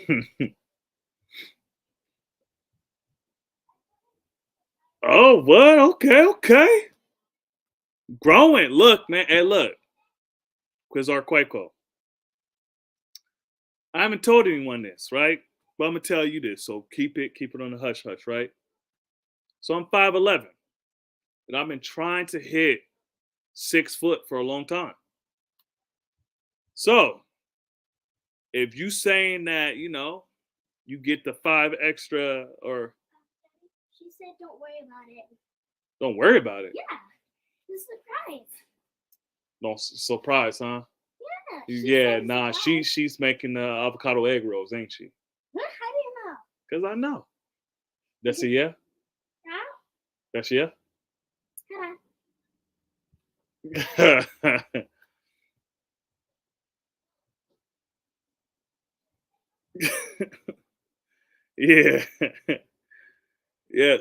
then. Oh, what? Okay, okay. Growing. Look, man. Hey, look. Quizar Quaco. I haven't told anyone this, right? But I'm gonna tell you this. So keep it on the hush hush, right? So I'm 5'11", and I've been trying to hit 6 foot for a long time. So if you saying that, you get the 5 extra, or She said, don't worry about it. don't worry about it. Yeah, it's a surprise. Don't surprise, huh? Yeah. Yeah, nah. She's making the avocado egg rolls, ain't she? How do you know? Cause I know. That's a yeah. Huh? That's yeah. Yeah. Yeah.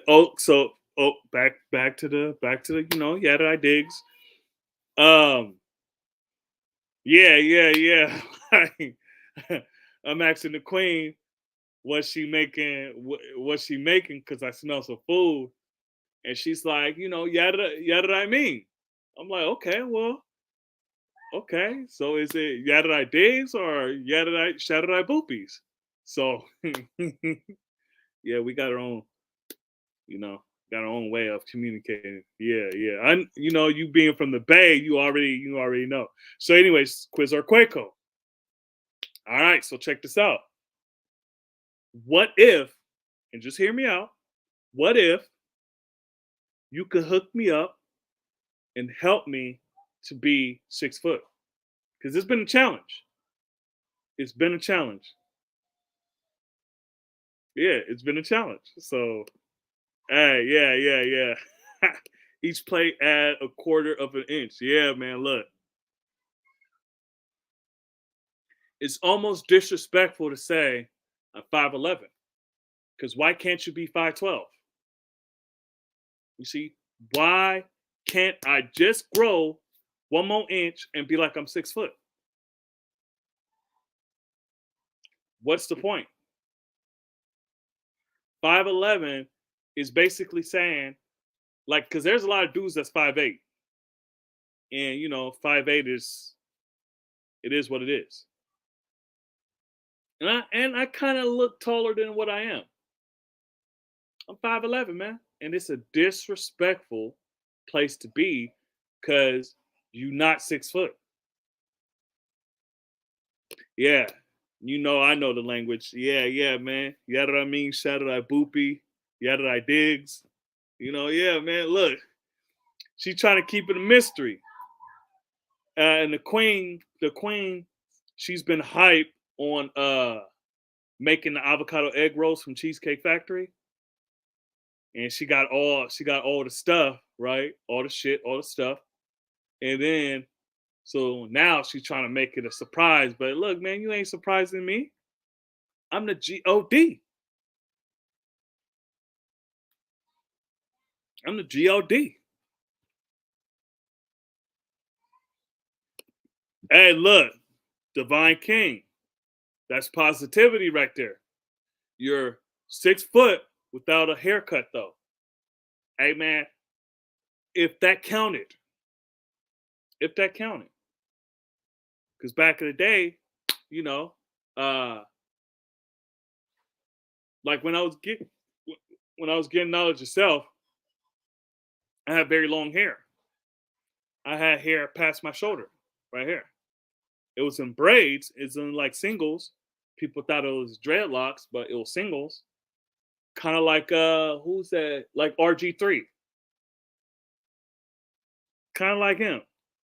Back to the Yada I digs. Yeah. I'm asking the queen what she making, because I smell some food, and she's like, yada I mean. I'm like, okay, well, okay. So is it yada I digs or yada I boopies? So yeah, we got our own, got our own way of communicating. Yeah. You being from the Bay, you already know. So, anyways, quiz or Quaco. All right, so check this out. What if, and just hear me out, what if you could hook me up and help me to be 6 foot? Because it's been a challenge. It's been a challenge. Yeah, it's been a challenge. So, hey, yeah. Each plate add a quarter of an inch. Yeah, man, look. It's almost disrespectful to say I'm 5'11", because why can't you be 5'12"? You see, why can't I just grow 1 more inch and be like I'm 6 foot? What's the point? 5'11" is basically saying, like, because there's a lot of dudes that's 5'8", and 5'8" it is what it is. And I kind of look taller than what I am. I'm 5'11", man, and it's a disrespectful place to be, because you not 6 foot. Yeah, I know the language. Yeah, man. Yada I mean, shadow I boopy, yada I digs. Yeah, man. Look, she trying to keep it a mystery. And the queen, she's been hyped on making the avocado egg rolls from Cheesecake Factory. and she got all the stuff, right? All the shit, all the stuff. And then so now she's trying to make it a surprise. But look, man, you ain't surprising me. I'm the God. I'm the God. Hey, look, Divine King. That's positivity right there. You're 6 foot without a haircut, though. Hey, man, if that counted, because back in the day, you know, uh, like when I was getting knowledge of self, I had very long hair. I had hair past my shoulder, right here. It was in braids. It's in like singles. People thought it was dreadlocks, but it was singles. Kind of like who's that? Like RG3. Kind of like him.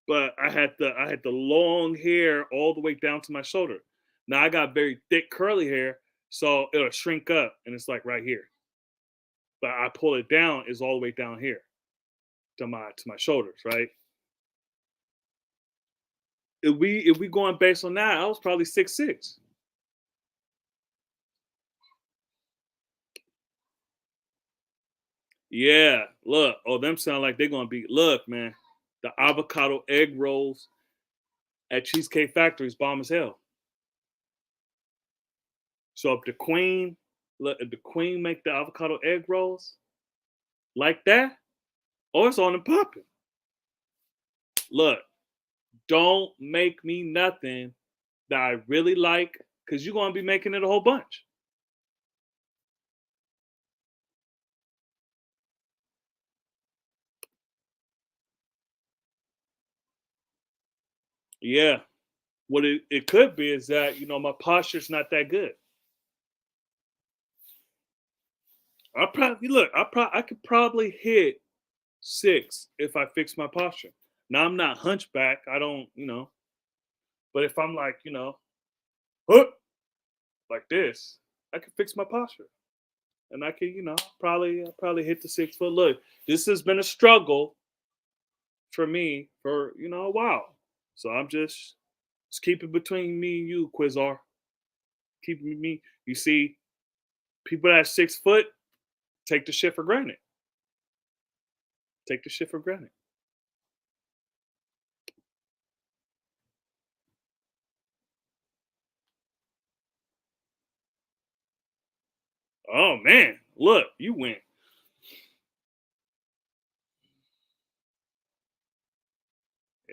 But I had the long hair all the way down to my shoulder. Now I got very thick curly hair, so it'll shrink up and it's like right here. But I pull it down, it's all the way down here to my shoulders, right? If we going based on that, I was probably 6'6". Yeah, look. Oh, them sound like they're gonna be. Look, man, the avocado egg rolls at Cheesecake Factory is bomb as hell. So if the queen, look, if the queen make the avocado egg rolls like that, oh, it's on and popping. Look, don't make me nothing that I really like, because you're gonna be making it a whole bunch. Yeah. What it could be is that, my posture's not that good. I could probably hit 6 if I fix my posture. Now I'm not hunchback. I don't. But if I'm like, "Huh," like this, I can fix my posture, and I can, probably hit the 6 foot. Look, this has been a struggle for me for a while. So I'm just keep it between me and you, Quizar. Keep me. You see, people that 6 foot take the shit for granted. Take the shit for granted. Oh man, look, you went.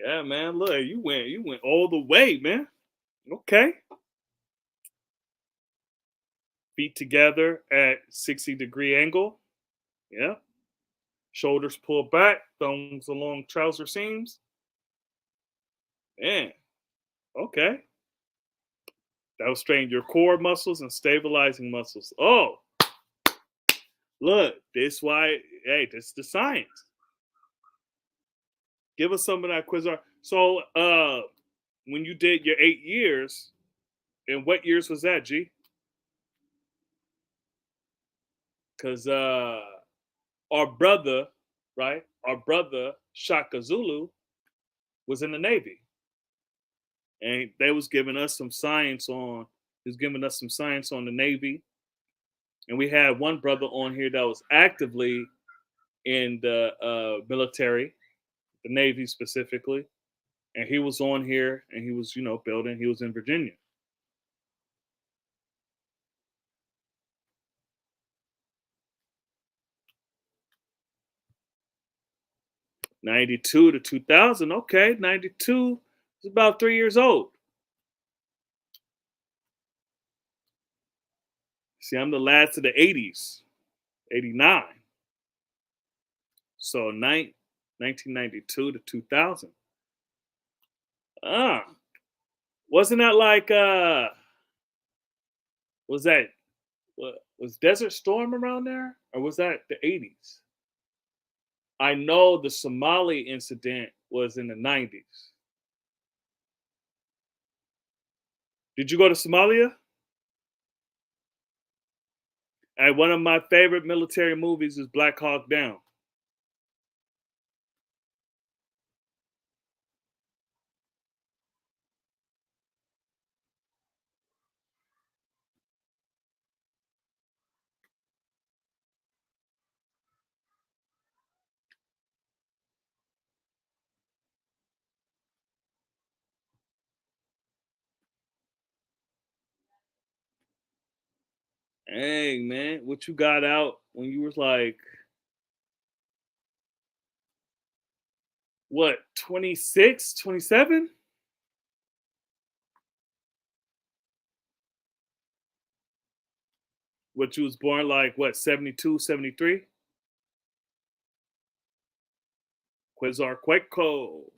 Yeah, man, look, you went all the way, man. Okay. Feet together at 60-degree angle. Yeah. Shoulders pulled back, thumbs along trouser seams. Man, okay. That will straighten your core muscles and stabilizing muscles. Oh, look, this why, hey, this is the science. Give us some of that, Quizar. So, when you did your 8 years, and what years was that, G? Because our brother, right? Our brother Shaka Zulu was in the Navy, and they was giving us some science on. He was giving us some science on the Navy, and we had one brother on here that was actively in the military, the Navy specifically, and he was on here, and he was, building. He was in Virginia. '92 to 2000. Okay, '92 is about 3 years old. See, I'm the last of the '80s, '89. So 1992 to 2000. Ah, wasn't that like was that was Desert Storm around there, or was that the '80s? I know the Somali incident was in the '90s. Did you go to Somalia? And one of my favorite military movies is Black Hawk Down. Dang, man, what you got out when you was like, what, 26, 27? What, you was born like, what, 72, 73? Quetzalcoatl.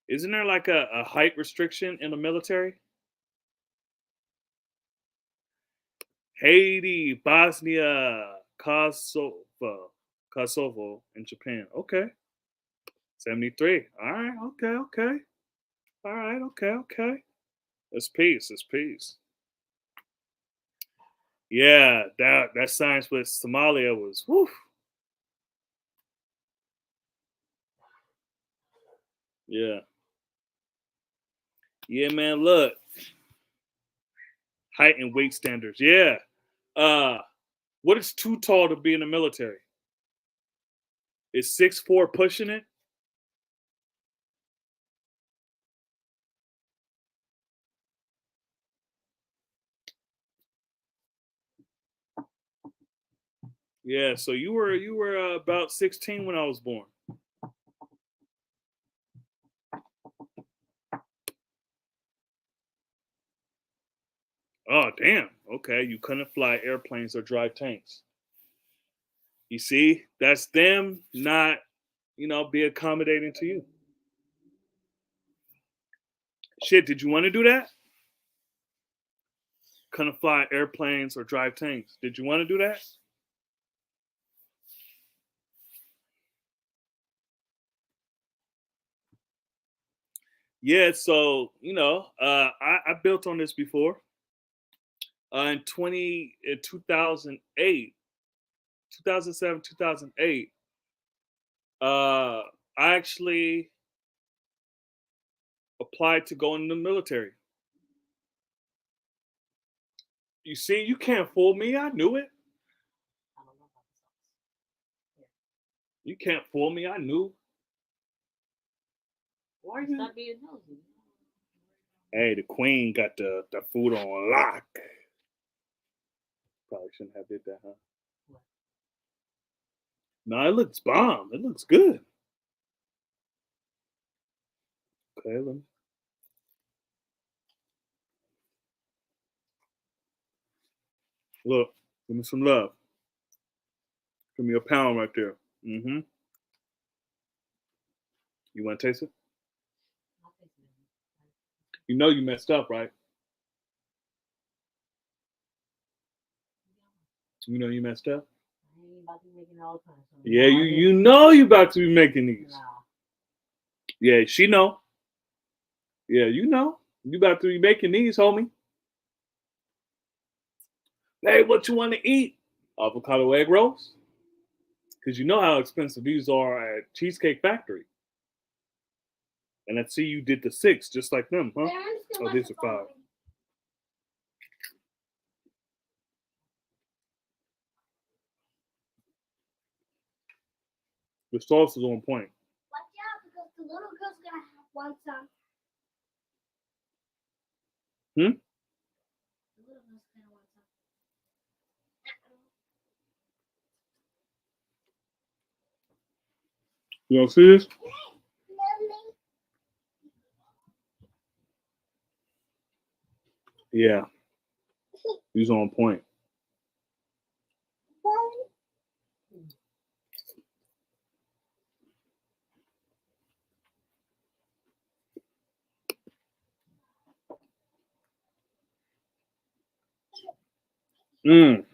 Isn't there like a height restriction in the military? Haiti, Bosnia, Kosovo, and Japan. Okay. 73. All right. Okay. Okay. All right. Okay. Okay. That's peace. That's peace. Yeah. That science with Somalia was, whew. Yeah. Yeah, man. Look, height and weight standards. Yeah. Uh, what is too tall to be in the military? Is 6'4" pushing it? Yeah. So you were about 16 when I was born. Oh, damn. Okay. You couldn't fly airplanes or drive tanks. You see, that's them not, be accommodating to you. Shit, did you want to do that? Couldn't fly airplanes or drive tanks. Did you want to do that? Yeah, so, I built on this before. In 2008, 2007, 2008, I actually applied to go in the military. You see, you can't fool me. I knew it. You can't fool me. I knew. Why you? Stop being nosy. Hey, the queen got the food on lock. Probably shouldn't have did that, huh? No, it looks bomb. It looks good. Okay, let me. Look, give me some love. Give me a pound right there. Mm-hmm. You want to taste it? You know you messed up, right? You know you messed up. I ain't about to be making all kinds of. Yeah, you know you about to be making these. Nah. Yeah, she know. Yeah, you know. You about to be making these, homie. Hey, what you want to eat? Avocado egg rolls? Because you know how expensive these are at Cheesecake Factory. And I see you did the 6 just like them, huh? Oh, these are 5. The sauce is on point. Watch out because the little girl's gonna have one some. Hmm? The little girl's gonna want some. You want to see this? Yeah, these are on point. Mm.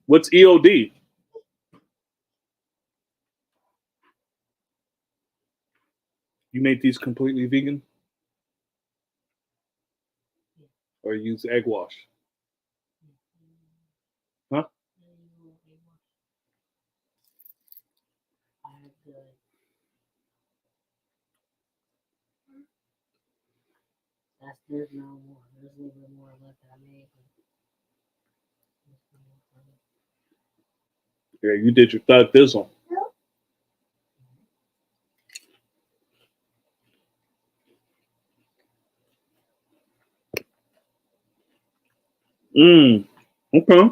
What's EOD? made these completely vegan? Or you use egg wash? Huh? That's there's no more. There's a little bit more left that I made. Yeah, you did your thug thistle. Okay.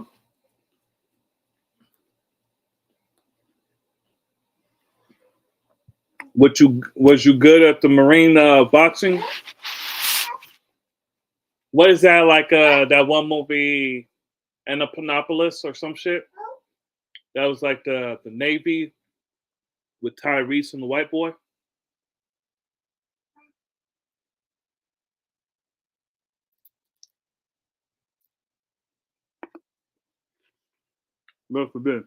Was you good at the Marine boxing? What is that like? That one movie, Annapolis or some shit? That was like the Navy with Tyrese and the white boy. Look for this.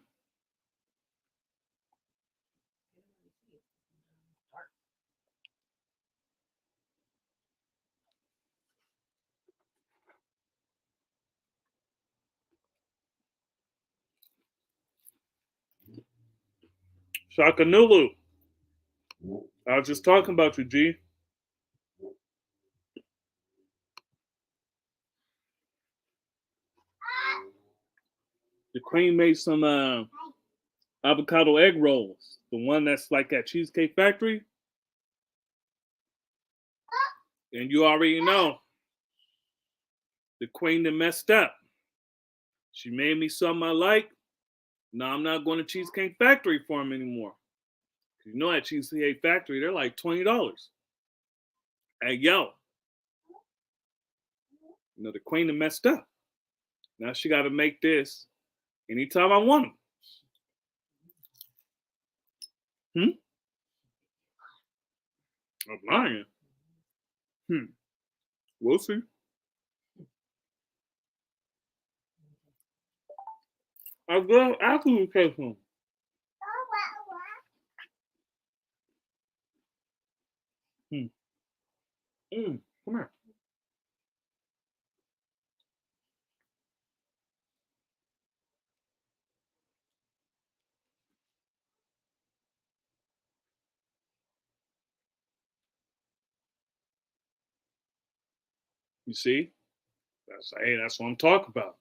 Shakanulu. I was just talking about you, G. The Queen made some avocado egg rolls. The one that's like at Cheesecake Factory. And you already know the Queen that messed up. She made me something I like. Now I'm not going to Cheesecake Factory for them anymore. You know, at Cheesecake Factory, they're like $20. Hey, yo. You know, the Queen that messed up. Now she got to make this anytime I want them. I'm lying. We'll see. I'll go after we take them. Come here. You see? That's what I'm talking about.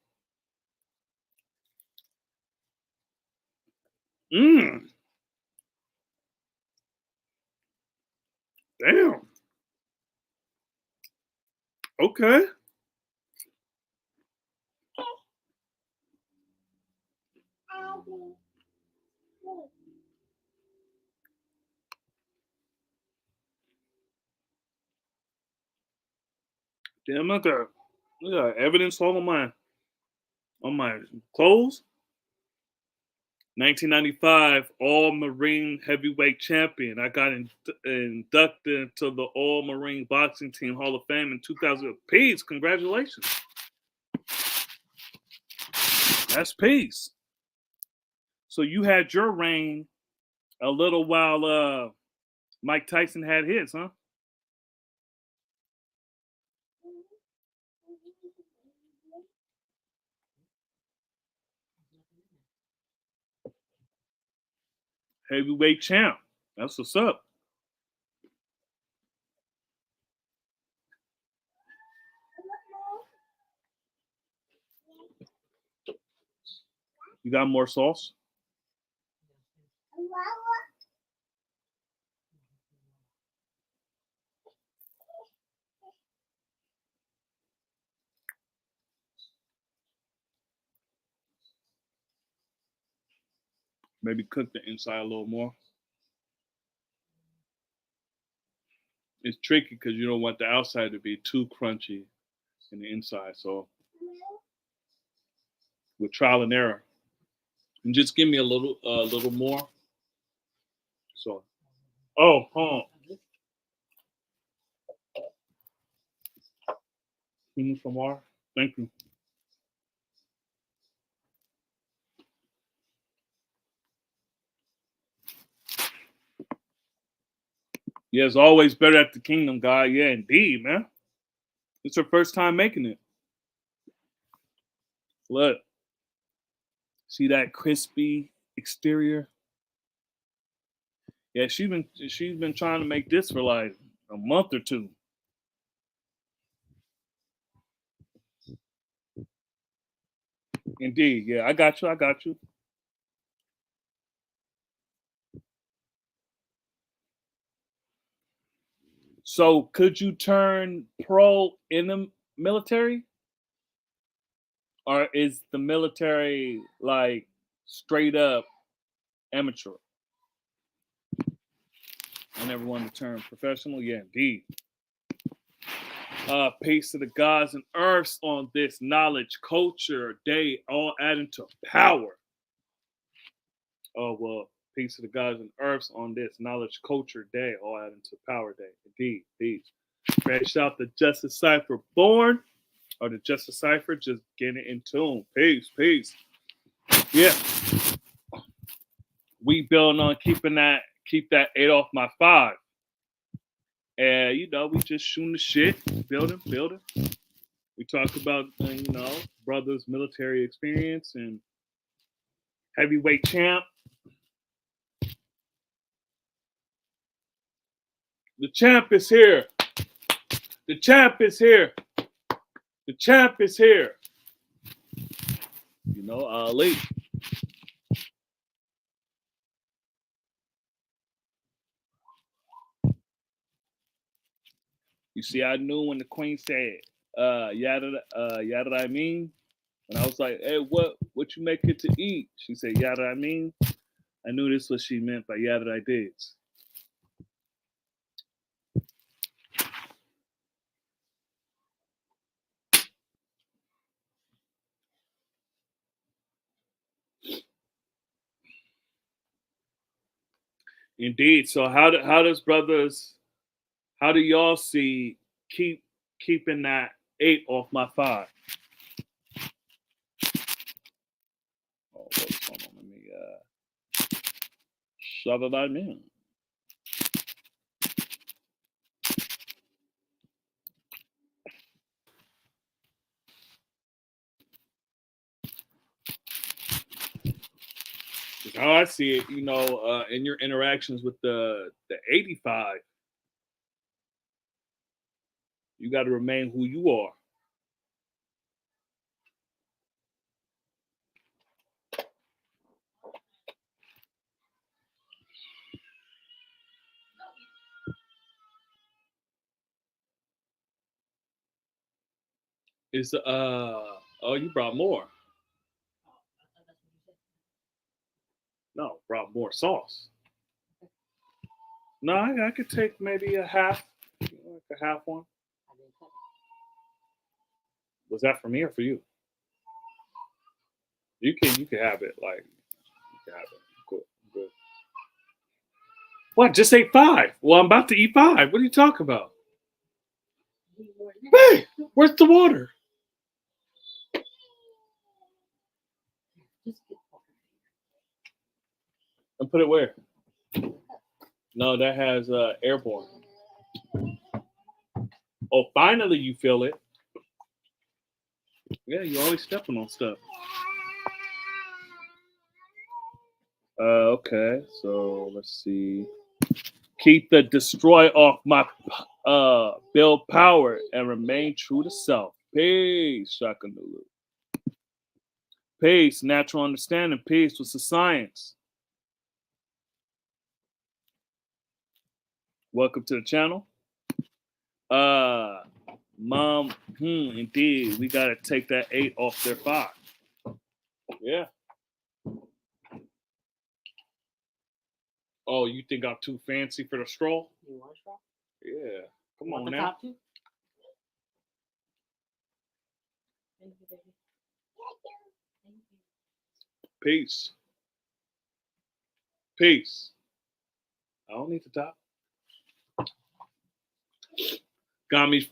Damn. Okay. Damn, I got evidence all on my clothes. 1995 All Marine Heavyweight Champion. I got inducted into the All Marine Boxing Team Hall of Fame in 2000. Peace, congratulations. That's peace. So you had your reign a little while Mike Tyson had his, huh? Heavyweight champ. That's what's up. You got more sauce? Maybe cook the inside a little more. It's tricky because you don't want the outside to be too crunchy in the inside. So with trial and error, and just give me a little more. So, hold on. Give me some more. Thank you. Yeah, it's always better at the Kingdom, guy. Yeah, indeed, man. It's her first time making it. Look, see that crispy exterior? Yeah, she's been trying to make this for like a month or two. Indeed, yeah, I got you. I got you. So, could you turn pro in the military, or is the military like straight up amateur? I never wanted to turn professional. Yeah, indeed. Peace to the gods and earths on this knowledge culture day, all adding to power. Oh well, peace to the gods and earths on this knowledge culture day, all adding to power day. Indeed, peace. Fresh out the Justice Cipher born, or the Justice Cipher just getting in tune. Peace, peace. Yeah, we building on keep that 8 off my 5. And we just shooting the shit, building. We talk about brothers' military experience and heavyweight champ. The champ is here. The champ is here. The champ is here. Ali. You see, I knew when the queen said, yada I mean. And I was like, hey, what you make it to eat? She said, yada I mean. I knew this was what she meant by yada I did. Indeed. So how do y'all see keeping that 8 off my 5? Oh, what's going on? Let me shove it out in. 'Cause how I see it, in your interactions with the 85, you got to remain who you are. Is oh, you brought more. No, brought more sauce. No, I could take maybe a half, like a half one. Was that for me or for you? You can have it. Like you can have it. Cool, good. What? Just ate 5. Well, I'm about to eat 5. What are you talking about? Hey, where's the water? And put it where? No, that has airborne. Oh, finally you feel it. Yeah, you always stepping on stuff. Okay, so let's see. Keep the destroy off my build power and remain true to self. Peace, Shakanulu. Peace, natural understanding. Peace. What's the science? Welcome to the channel. Mom, indeed, we gotta take that 8 off their 5. Yeah. Oh, you think I'm too fancy for the straw? You want a straw? Yeah. Come You on want the now. top too? Thank you, baby. Thank you. Peace. Peace. I don't need the top. Got me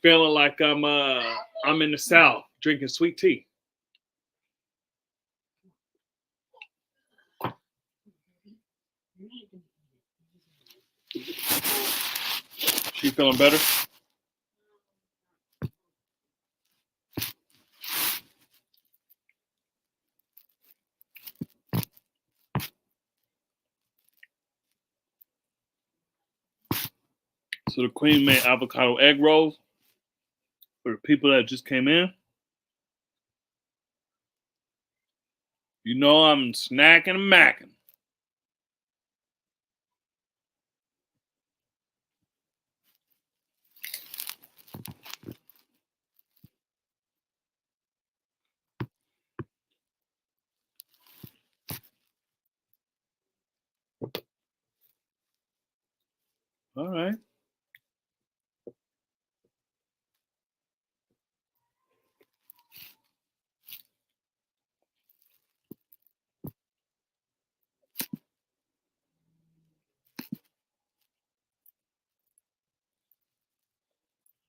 feeling like I'm in the South drinking sweet tea. She feeling better? So the queen made avocado egg rolls for the people that just came in. You know I'm snacking and macking. All right.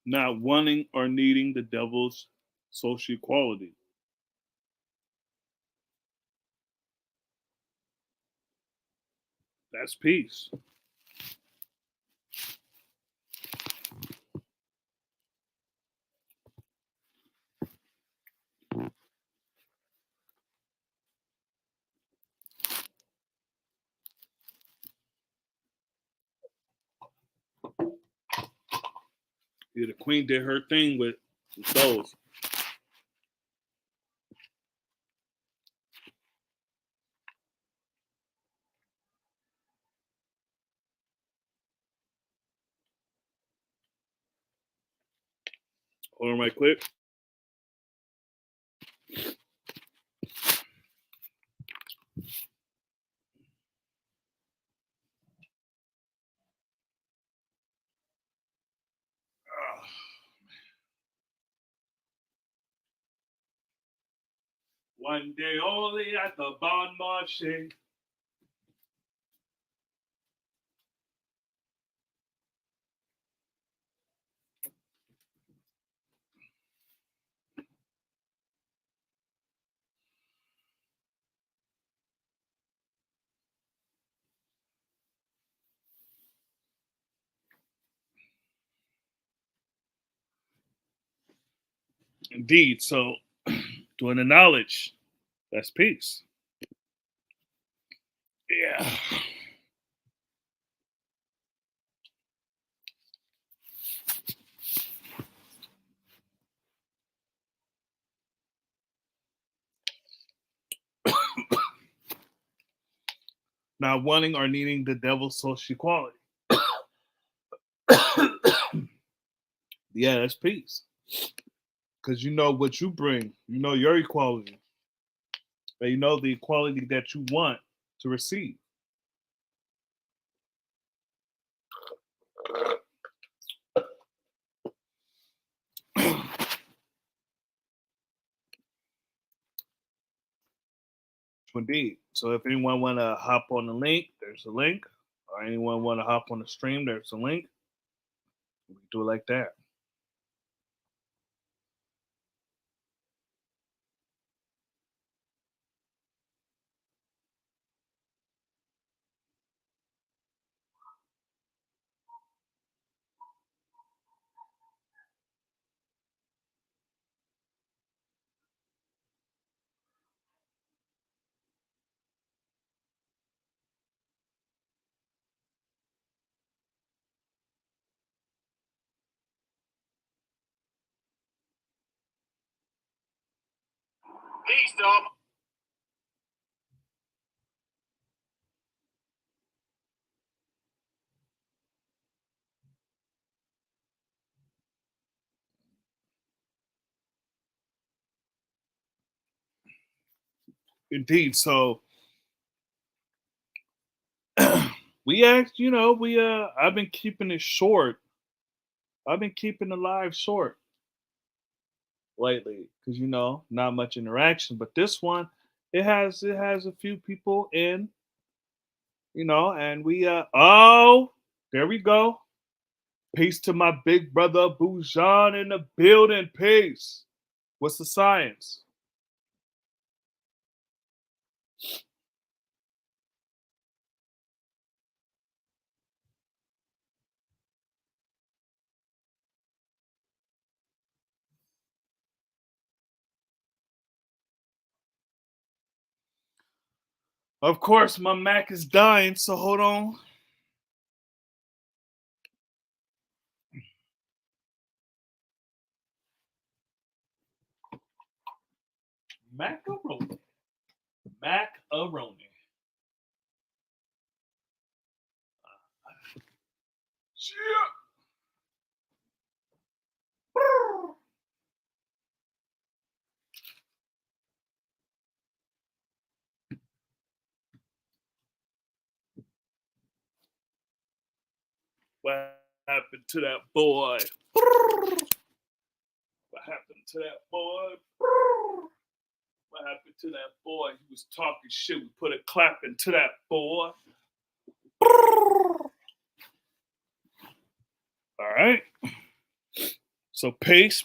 Not wanting or needing the devil's social equality. That's peace. Yeah, the queen did her thing with those. Hold on right quick. One day only at the Bon Marché. Indeed. So, doing the knowledge, that's peace. Yeah. Not wanting or needing the devil's social equality. Yeah, that's peace. Because you know what you bring. You know your equality. And you know the equality that you want to receive. Indeed. So if anyone want to hop on the link, there's a link. Or anyone want to hop on the stream, there's a link. We can do it like that. Peace, dog. Indeed. So we asked, I've been keeping it short. I've been keeping the live short lately because not much interaction. But this one, it has a few people in, and we there we go. Peace to my big brother Bujan in the building. Peace. What's the science? Of course, my Mac is dying, so hold on. Macaroni. Macaroni. What happened to that boy? What happened to that boy? What happened to that boy? He was talking shit. We put a clap into that boy. All right. So pace.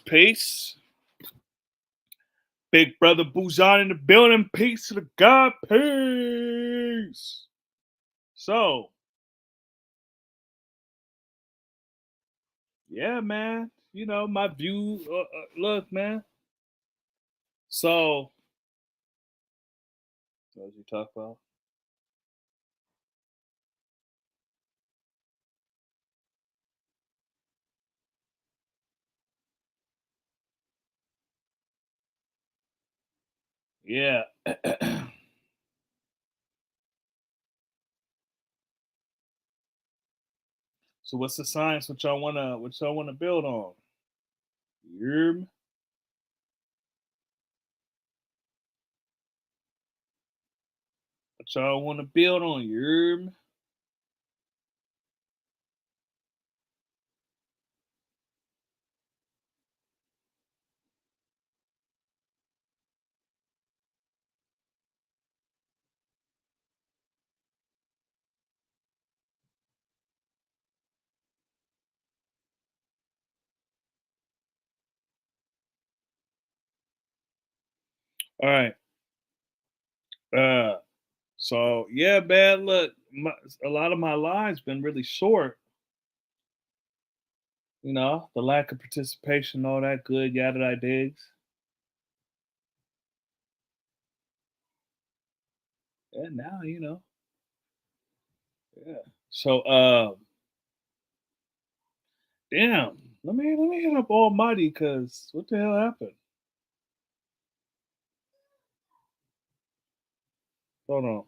Big brother Bujan in the building. Peace to the God. Peace. So, yeah, man. You know, my view. Look, man. So, what did you talk about? Yeah. So what's the science? What y'all wanna build on? Yeah. What y'all wanna build on? Yeah. All right. Uh. So yeah, man. Look, a lot of my lives been really short. You know, the lack of participation, all that good yada I digs. And now, you know, yeah. So, damn. Let me hit up Almighty because what the hell happened? Hold on.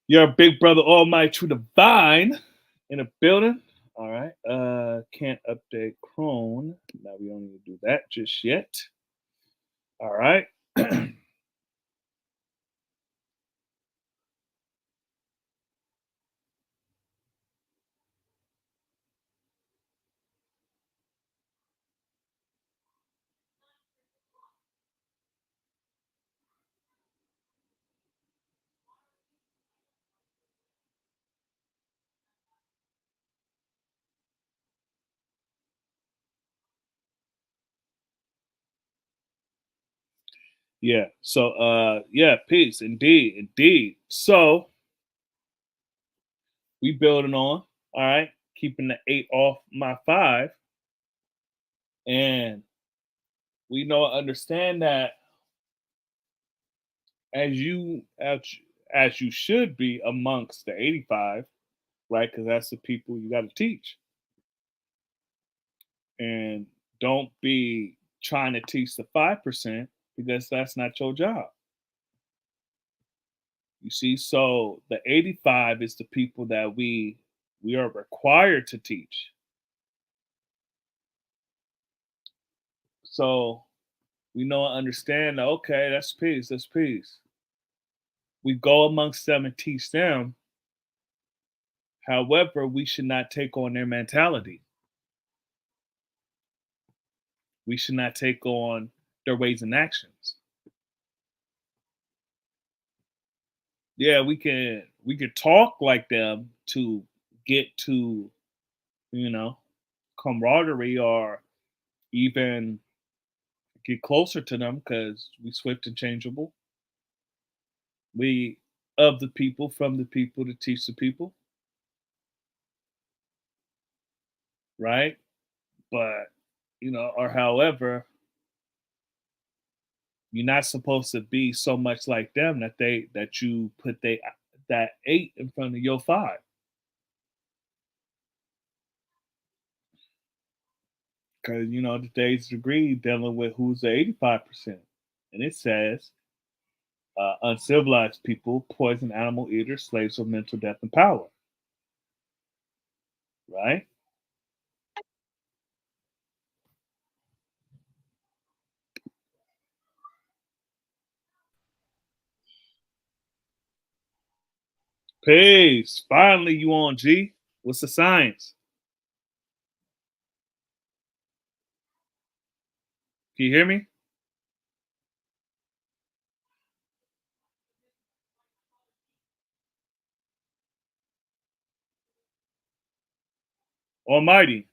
Your big brother Almighty True Divine in a building. All right. Can't update Chrome. Now we don't need to do that just yet. All right. Yeah. So yeah, peace. Indeed. So we building on, all right, keeping the 8 off my 5. And we know understand that as you as, as you should be amongst the 85, right? Because that's the people you got to teach. And don't be trying to teach the 5% because that's not your job. You see, so the 85 is the people that we are required to teach. So we know and understand that okay, that's peace, that's peace. We go amongst them and teach them. However, we should not take on their mentality. We should not take on their ways and actions. Yeah, we can talk like them to get to, you know, camaraderie or even get closer to them because we swift and changeable. We of the people, from the people to teach the people, right? But or however, you're not supposed to be so much like them that you put that 8 in front of your 5. Because today's degree dealing with who's the 85%. And it says uncivilized people, poison animal eaters, slaves of mental death and power. Right? Peace. Finally, you on G. What's the science? Can you hear me? Almighty.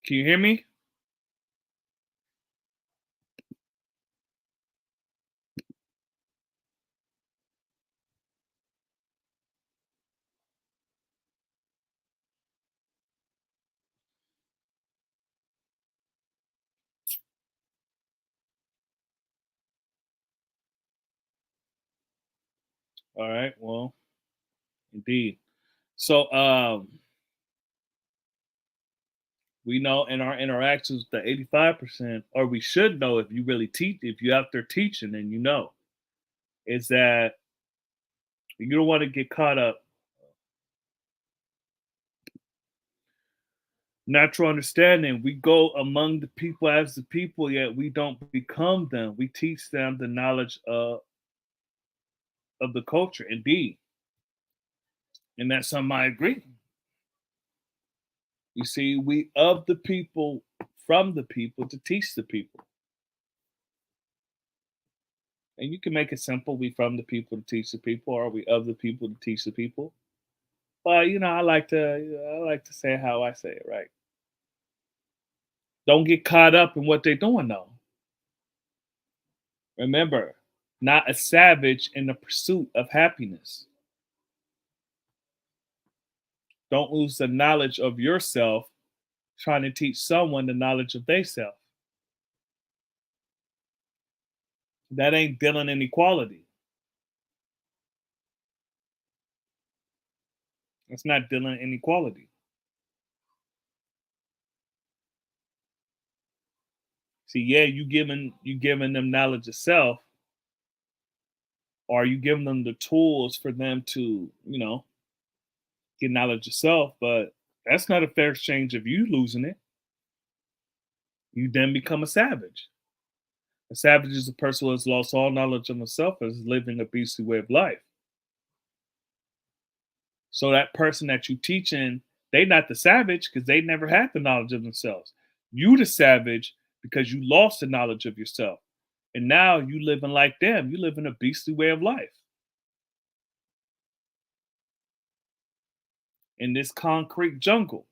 Can you hear me? All right. Well, indeed. So we know in our interactions with the 85%, or we should know if you really teach, if you're out there teaching and is that you don't want to get caught up. Natural understanding, we go among the people as the people, yet we don't become them. We teach them the knowledge of the culture, indeed. And that's something I agree. You see, we of the people, from the people to teach the people. And you can make it simple. We from the people to teach the people, or we of the people to teach the people. But I like to say how I say it, right? Don't get caught up in what they're doing though. Remember, not a savage in the pursuit of happiness. Don't lose the knowledge of yourself trying to teach someone the knowledge of theyself. That ain't dealing in equality. That's not dealing in equality. See, yeah, you giving them knowledge of self, or you giving them the tools for them to, get knowledge of self, but that's not a fair exchange of you losing it. You then become a savage. A savage is a person who has lost all knowledge of himself and is living a beastly way of life. So that person that you teaching, they not the savage because they never had the knowledge of themselves. You the savage because you lost the knowledge of yourself. And now you living like them. You live in a beastly way of life. In this concrete jungle.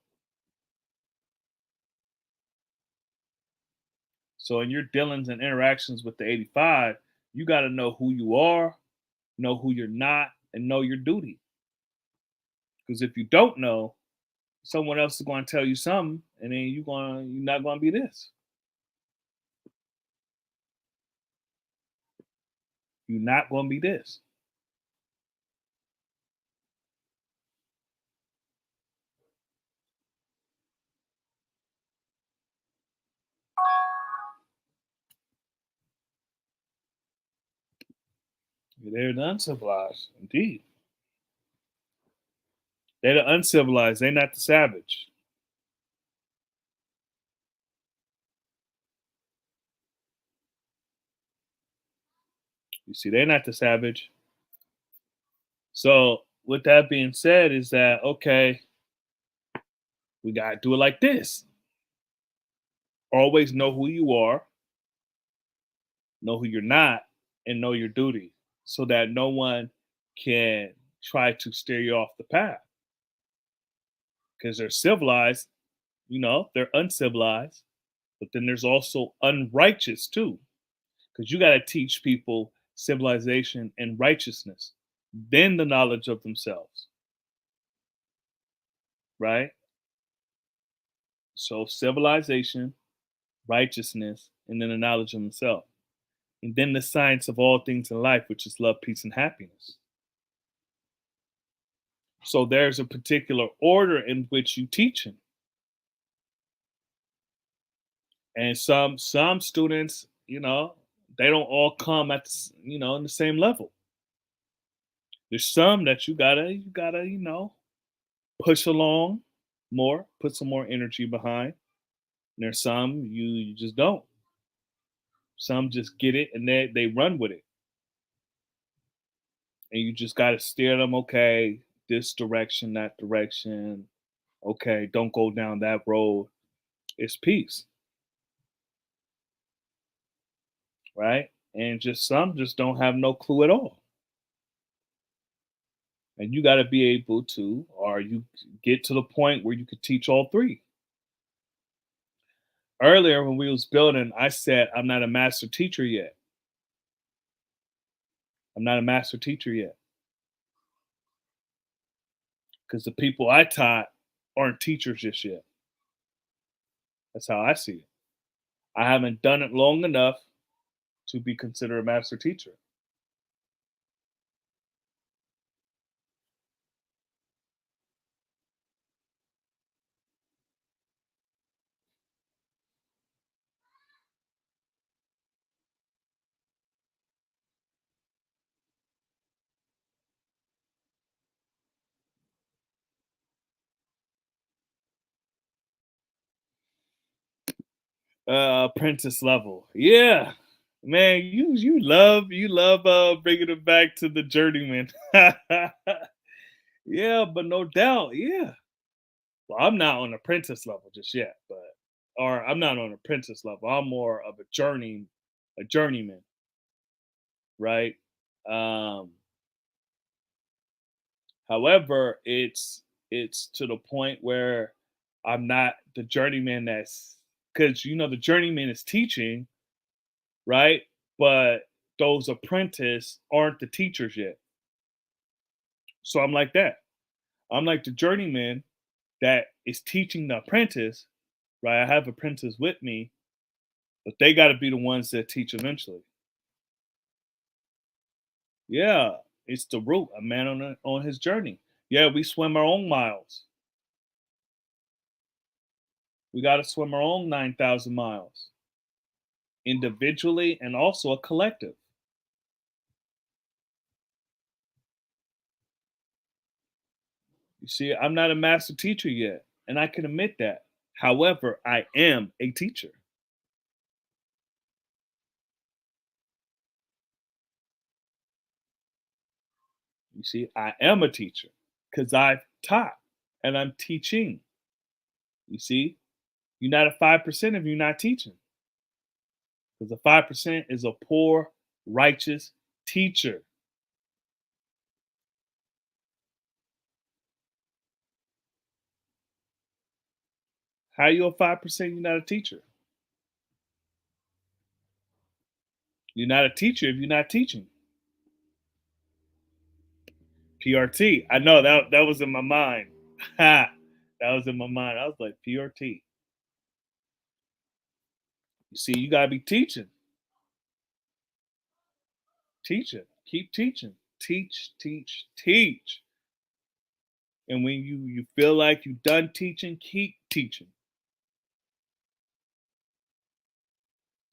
So in your dealings and interactions with the 85, you got to know who you are, know who you're not, and know your duty. Because if you don't know, someone else is going to tell you something, and then you're not going to be this. You're not going to be this. They're the uncivilized, indeed. They're the uncivilized. They're not the savage. You see, they're not the savage. So, with that being said, is that okay? We gotta do it like this. Always know who you are, know who you're not, and know your duty, so that no one can try to steer you off the path. Because they're civilized, they're uncivilized, but then there's also unrighteous too. Because you got to teach people civilization and righteousness, then the knowledge of themselves, right? So civilization, righteousness, and then the knowledge of himself. And then the science of all things in life, which is love, peace, and happiness. So there's a particular order in which you teach him. And some students, they don't all come at in the same level. There's some that you gotta push along more, put some more energy behind. And there's some you just don't. Some just get it and they run with it. And you just gotta steer them, okay, this direction, that direction. Okay, don't go down that road. It's peace, right? And just some just don't have no clue at all. And you got to be able to, or you get to the point where you could teach all three. Earlier when we was building, I said I'm not a master teacher yet. I'm not a master teacher yet because the people I taught aren't teachers just yet. That's how I see it. I haven't done it long enough to be considered a master teacher. Apprentice level, yeah, man. You love bringing it back to the journeyman. Yeah, but no doubt, yeah. Well, I'm not on apprentice level just yet, or I'm not on apprentice level. I'm more of a journeyman, right? Um, However, it's to the point where I'm not the journeyman that's because the journeyman is teaching, right? But those apprentice aren't the teachers yet. So I'm like that. I'm like the journeyman that is teaching the apprentice, right? I have apprentices with me, but they got to be the ones that teach eventually. Yeah, it's the route, a man on his journey. Yeah, we swim our own miles. We got to swim our own 9,000 miles individually and also a collective. You see, I'm not a master teacher yet, and I can admit that. However, I am a teacher. You see, I am a teacher because I've taught and I'm teaching. You see, you're not a 5% if you're not teaching because the 5% is a poor, righteous teacher. How you a 5%? You're not a teacher. You're not a teacher if you're not teaching. PRT. I know that was in my mind. Ha! That was in my mind. I was like, PRT. You see, you gotta be teaching. Teaching. Keep teaching. Teach, teach, teach. And when you feel like you're done teaching, keep teaching.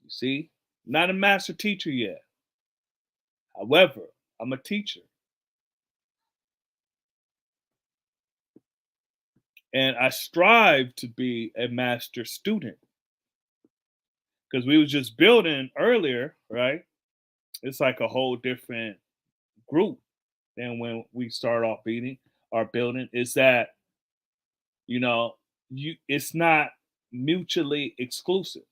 You see? Not a master teacher yet. However, I'm a teacher. And I strive to be a master student. Because we was just building earlier, right? It's like a whole different group than when we start off beating our building. Is that, you know, it's not mutually exclusive.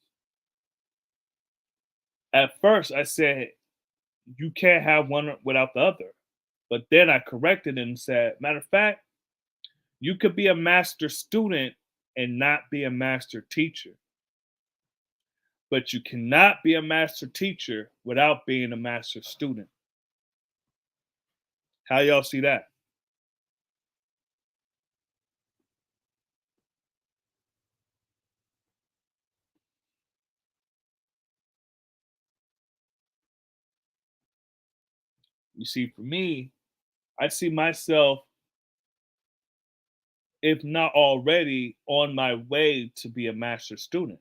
At first I said you can't have one without the other. But then I corrected and said, matter of fact, you could be a master student and not be a master teacher. But you cannot be a master teacher without being a master student. How y'all see that? You see, for me, I see myself, if not already, on my way to be a master student.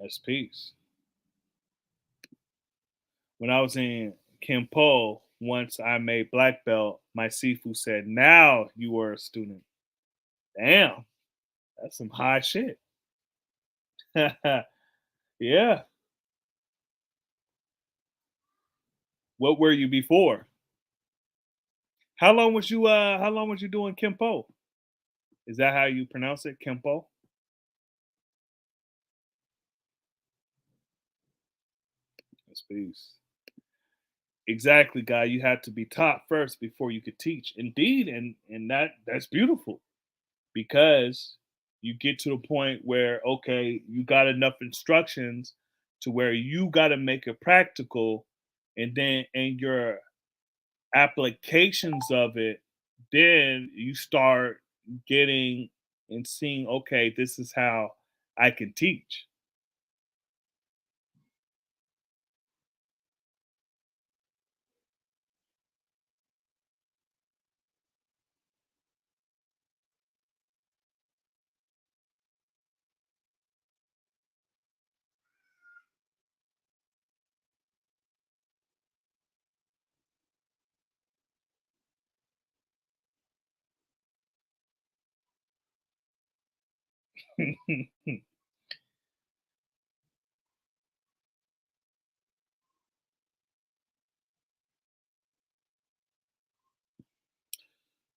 That's peace. When I was in Kimpo, once I made black belt, my Sifu said, now you are a student. Damn, that's some high shit. Yeah. What were you before? How long was you doing Kimpo? Is that how you pronounce it? Kimpo? That's peace. Exactly, guy. You had to be taught first before you could teach. Indeed, and that's beautiful because you get to the point where okay, you got enough instructions to where you got to make it practical, and then in your applications of it, then you start getting and seeing okay, this is how I can teach.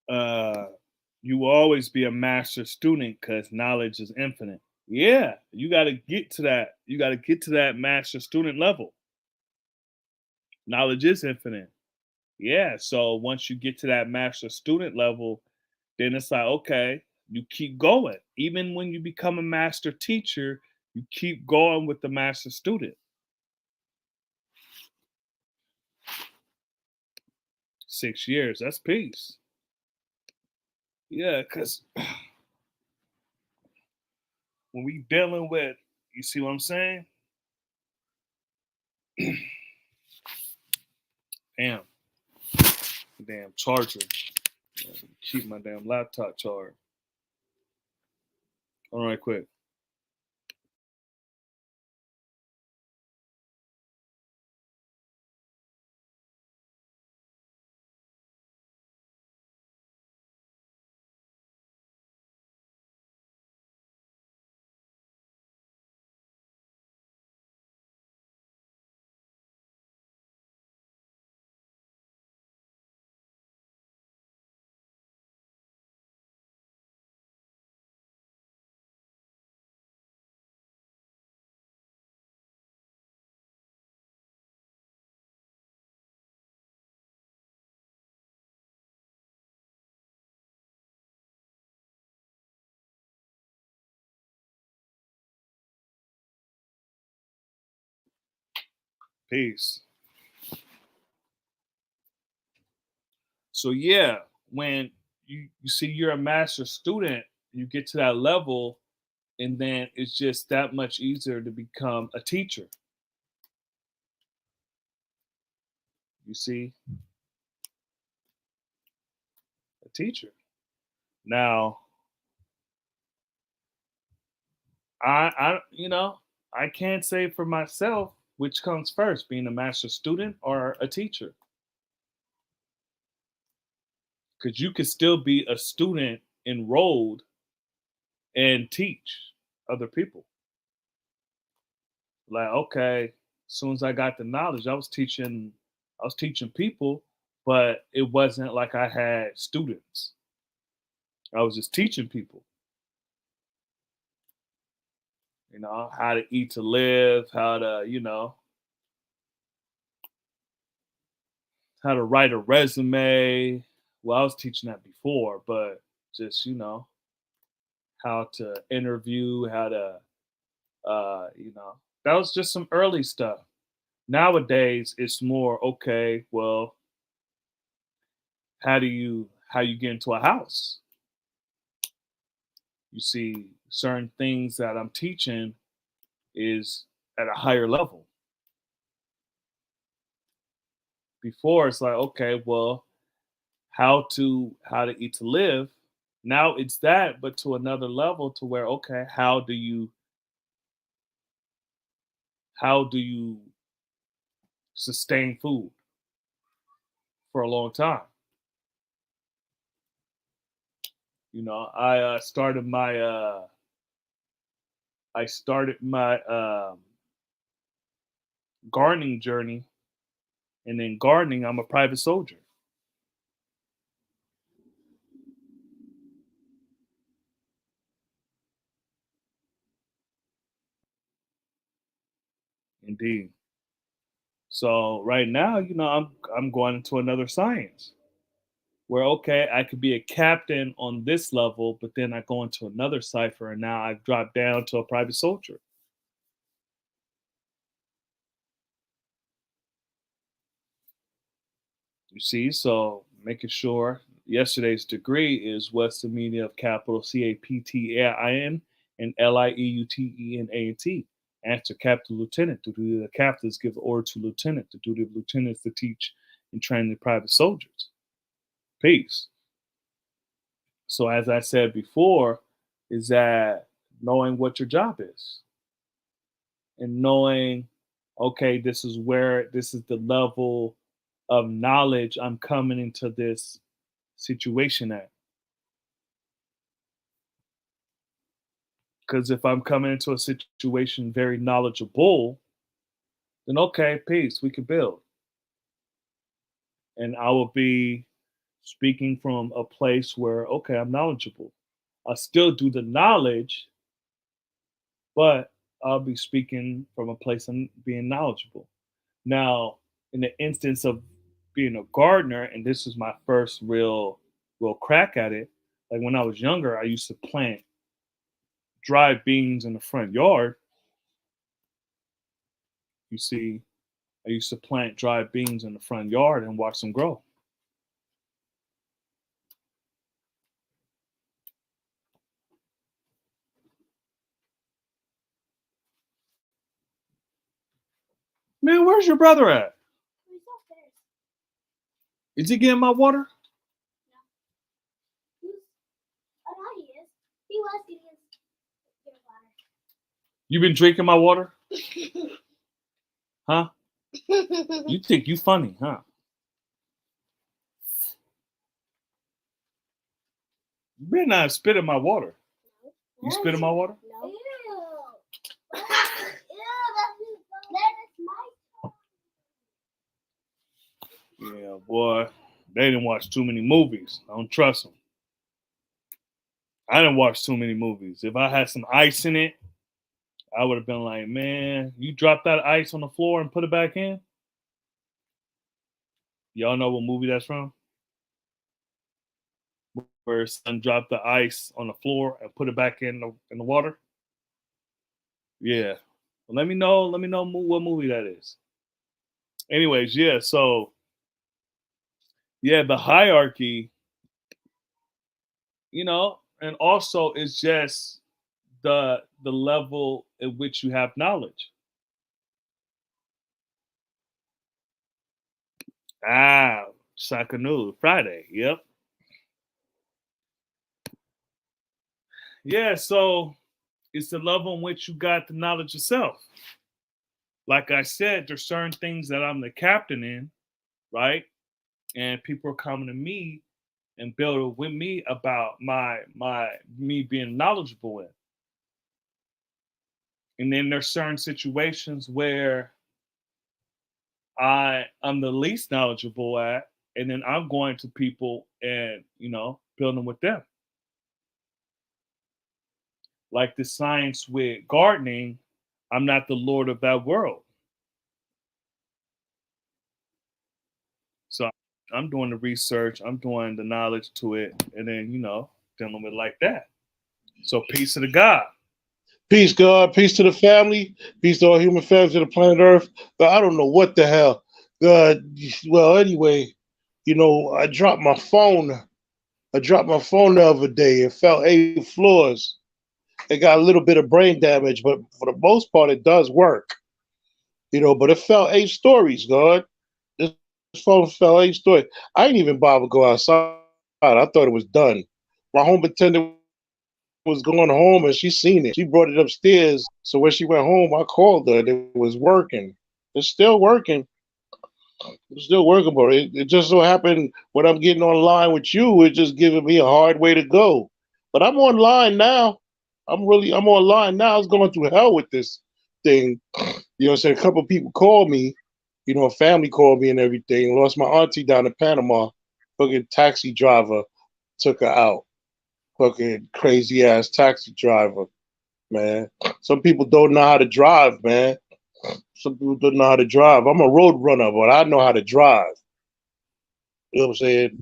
uh, you will always be a master student because knowledge is infinite. Yeah, you got to get to that. You got to get to that master student level. Knowledge is infinite. Yeah. So once you get to that master student level, then it's like, okay, you keep going. Even when you become a master teacher, you keep going with the master student. 6 years, that's peace. Yeah, because when we dealing with, you see what I'm saying? Damn, damn charger. Keep my damn laptop charged. All right, quick. Peace. So yeah, when you see you're a master student, you get to that level, and then it's just that much easier to become a teacher. You see, a teacher. Now, I can't say for myself which comes first, being a master student or a teacher, because you could still be a student enrolled and teach other people. Like, okay, as soon as I got the knowledge, I was teaching people, but it wasn't like I had students. I was just teaching people, how to eat to live, how to write a resume. Well, I was teaching that before, but just, how to interview, how to, that was just some early stuff. Nowadays, it's more, okay, well, how you get into a house? You see, certain things that I'm teaching is at a higher level. Before it's like, okay, well, how to eat to live. Now it's that, but to another level to where, okay, how do you sustain food for a long time? I started my gardening journey, and in gardening, I'm a private soldier. Indeed. So right now, I'm going into another science where, okay, I could be a captain on this level, but then I go into another cipher, and now I've dropped down to a private soldier. You see, so making sure yesterday's degree is what's the meaning of capital CAPTAIN and LIEUTENANT. Answer captain lieutenant. The duty of the captain is give order to lieutenant. The duty of lieutenant is to teach and train the private soldiers. Peace. So as I said before, is that knowing what your job is and knowing, okay, this is the level of knowledge I'm coming into this situation at. Because if I'm coming into a situation very knowledgeable, then okay, peace, we can build. And I will be speaking from a place where, okay, I'm knowledgeable. I still do the knowledge, but I'll be speaking from a place of being knowledgeable. Now, in the instance of being a gardener, and this is my first real crack at it, like when I was younger, I used to plant dried beans in the front yard. You see, I used to plant dried beans in the front yard and watch them grow. Man, where's your brother at? He's upstairs. Is he getting my water? Oh, no, he is. He was getting his water. You been drinking my water? Huh? You think you funny, huh? You better not spit in my water. You spit in my water? No. Ew. Ew, that's my. Yeah, boy. They didn't watch too many movies. I don't trust them. I didn't watch too many movies. If I had some ice in it, I would have been like, man, you drop that ice on the floor and put it back in? Y'all know what movie that's from? Where son dropped the ice on the floor and put it back in the water? Yeah. Well, let me know what movie that is. Anyways, yeah. So yeah, the hierarchy, and also it's just the level at which you have knowledge. Ah, Sakanu, Friday. Yep. Yeah. So it's the level in which you got the knowledge yourself. Like I said, there's certain things that I'm the captain in, right? And people are coming to me and building with me about my me being knowledgeable in. And then there's certain situations where I'm the least knowledgeable at, and then I'm going to people and building with them. Like the science with gardening, I'm not the lord of that world, so I'm doing the research, I'm doing the knowledge to it, and then dealing with it like that. So peace to the God. Peace, God. Peace to the family. Peace to all human families of the planet Earth. But I don't know what the hell. God. Well, anyway, I dropped my phone. I dropped my phone the other day. It fell 8 floors. It got a little bit of brain damage, but for the most part, it does work. But it fell 8 stories, God. This phone fell 8 stories. I didn't even bother to go outside. I thought it was done. My home attendant was going home and she seen it. She brought it upstairs. So when she went home, I called her and it was working. It's still working. It's still workable. It just so happened when I'm getting online with you, it's just giving me a hard way to go. But I'm online now. I'm online now. I was going through hell with this thing. So a couple of people called me, a family called me and everything. Lost my auntie down in Panama. Fucking taxi driver took her out. Fucking crazy ass taxi driver, man. Some people don't know how to drive, man. Some people don't know how to drive. I'm a road runner, but I know how to drive. You know what I'm saying?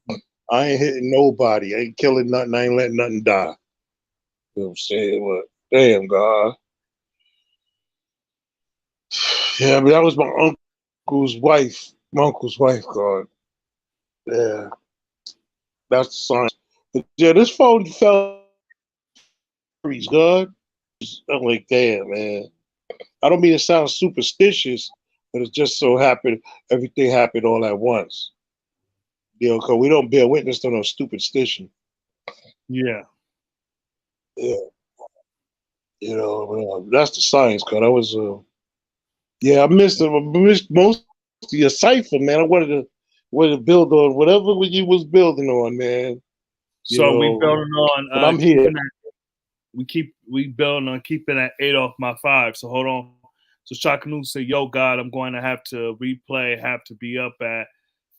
I ain't hitting nobody. I ain't killing nothing. I ain't letting nothing die. You know what I'm saying? But damn, God. Yeah, but that was my uncle's wife. My uncle's wife, God. Yeah, that's the sign. But yeah, this phone fell. God. I'm like, damn, man. I don't mean to sound superstitious, but it just so happened everything happened all at once. Because we don't bear witness to no stupid stition. Yeah. Yeah, that's the science. Cause I was, yeah, I missed most of your cipher, man. I wanted to build on whatever you was building on, man. So we building on But I'm here. keeping that. We building on keeping that 8 off my 5. So hold on. So Shakanu said, "Yo, God, I'm going to have to replay. Have to be up at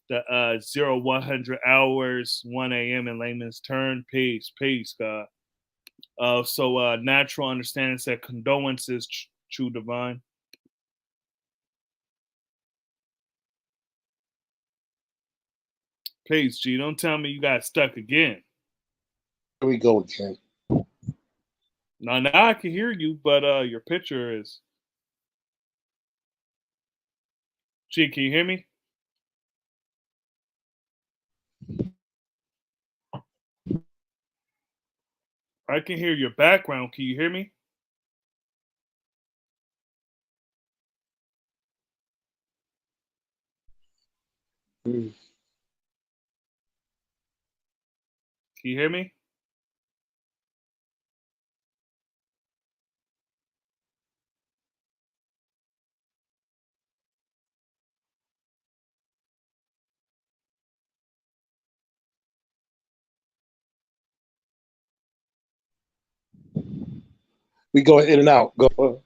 the 0100 hours, 1 a.m. in layman's turn. Peace, God." So natural understanding said condolences, true divine. Peace, G. Don't tell me you got stuck again. Here we go again. Now I can hear you, but your picture is. G, can you hear me? I can hear your background. Can you hear me? Mm. Can you hear me? We go in and out. Go.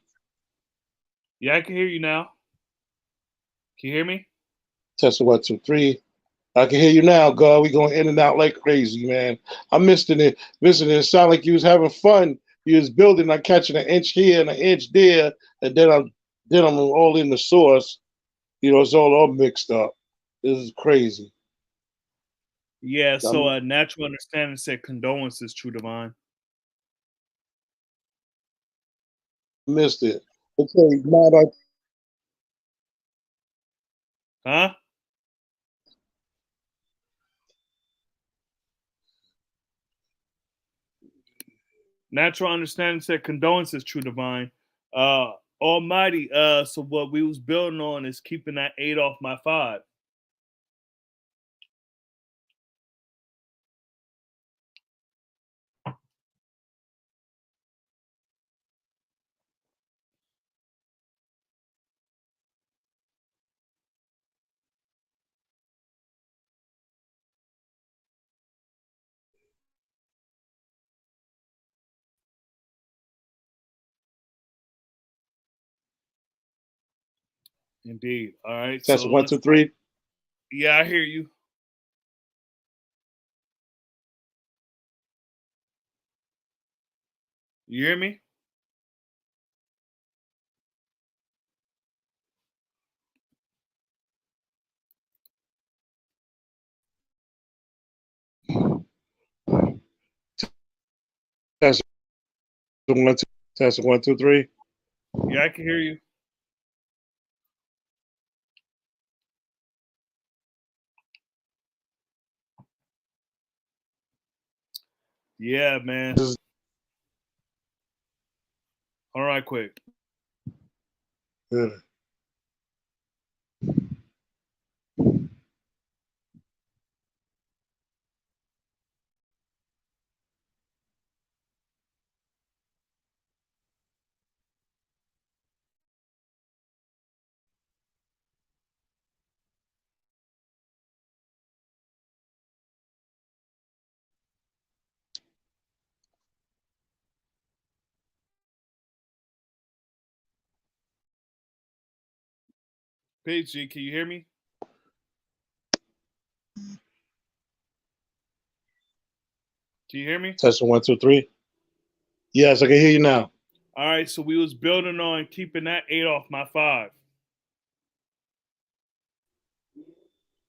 Yeah, I can hear you now. Can you hear me? Test 1, 2, 3. I can hear you now, God. We going in and out like crazy, man. I'm missing it. Missing it. It sounded like you was having fun. You was building, like catching an inch here and an inch there, and then I'm all in the source. It's all mixed up. This is crazy. Yeah, so I natural understanding said condolences, true divine. missed it. Okay, now Huh? Natural understanding said condolences, true divine. Almighty, so what we was building on is keeping that 8 off my 5. Indeed. All right. Test So one, let's. 2, 3. Yeah, I hear you. You hear me? Test one, two. Test 1, 2, 3. Yeah, I can hear you. Yeah, man. All right, quick. Yeah. PG, can you hear me? Can you hear me? Test 1, 2, 3. Yes, I can hear you now. All right, so we was building on keeping that 8 off my 5.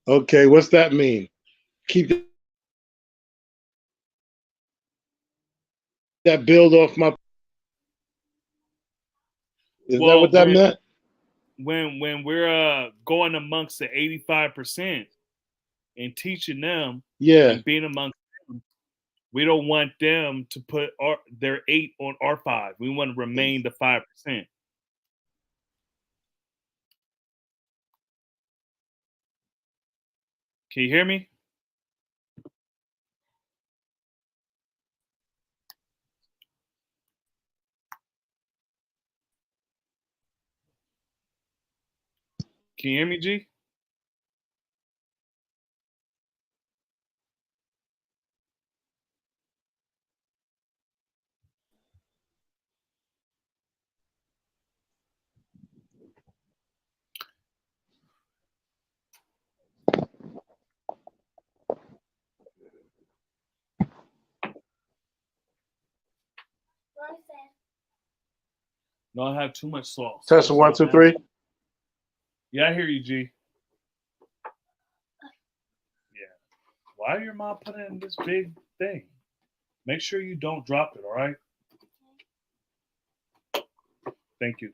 Okay, what's that mean? Keep that build off my. Is that what Well, that meant? when we're going amongst the 85% and teaching them Yeah. and being amongst them, we don't want them to put their 8 on our 5. We want to remain the 5%. Can you hear me? Can you hear me, G? No, I have too much sauce. Test That's what 1, I'm 2, asking. 3. Yeah, I hear you, G. Yeah. Why your mom put it in this big thing? Make sure you don't drop it, all right? Thank you.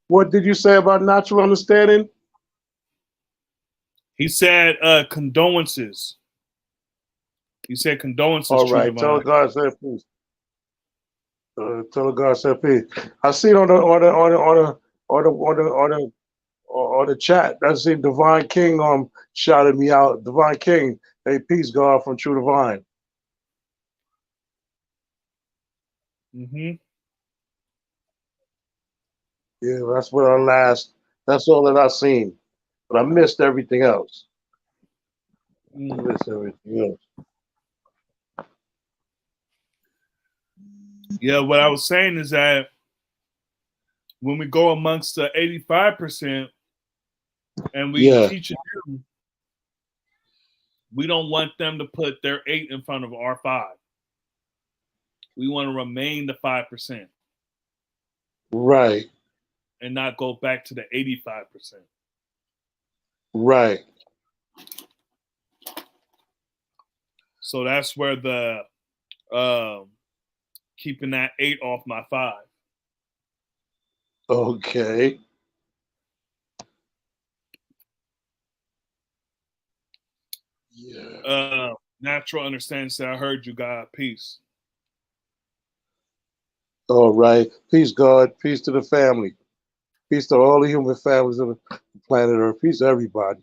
What did you say about natural understanding? He said condolences. He said condolences, All true right. Tell divine. God said peace. Tell God said peace. I seen on the chat. I seen Divine King shouted me out. Divine King, hey, peace, God from True Divine. Mm-hmm. Yeah, that's what our last. That's all that I seen. But I missed everything else. I missed everything else. Yeah, what I was saying is that when we go amongst the 85% and we Yeah. teach them, we don't want them to put their 8 in front of our 5. We want to remain the 5% Right. and not go back to the 85%. Right. So that's where the keeping that 8 off my 5. Okay. Yeah. Natural understanding. Say, I heard you, God. Peace. All right. Peace, God. Peace to the family. Peace to all the human families on the planet Earth. Peace to everybody.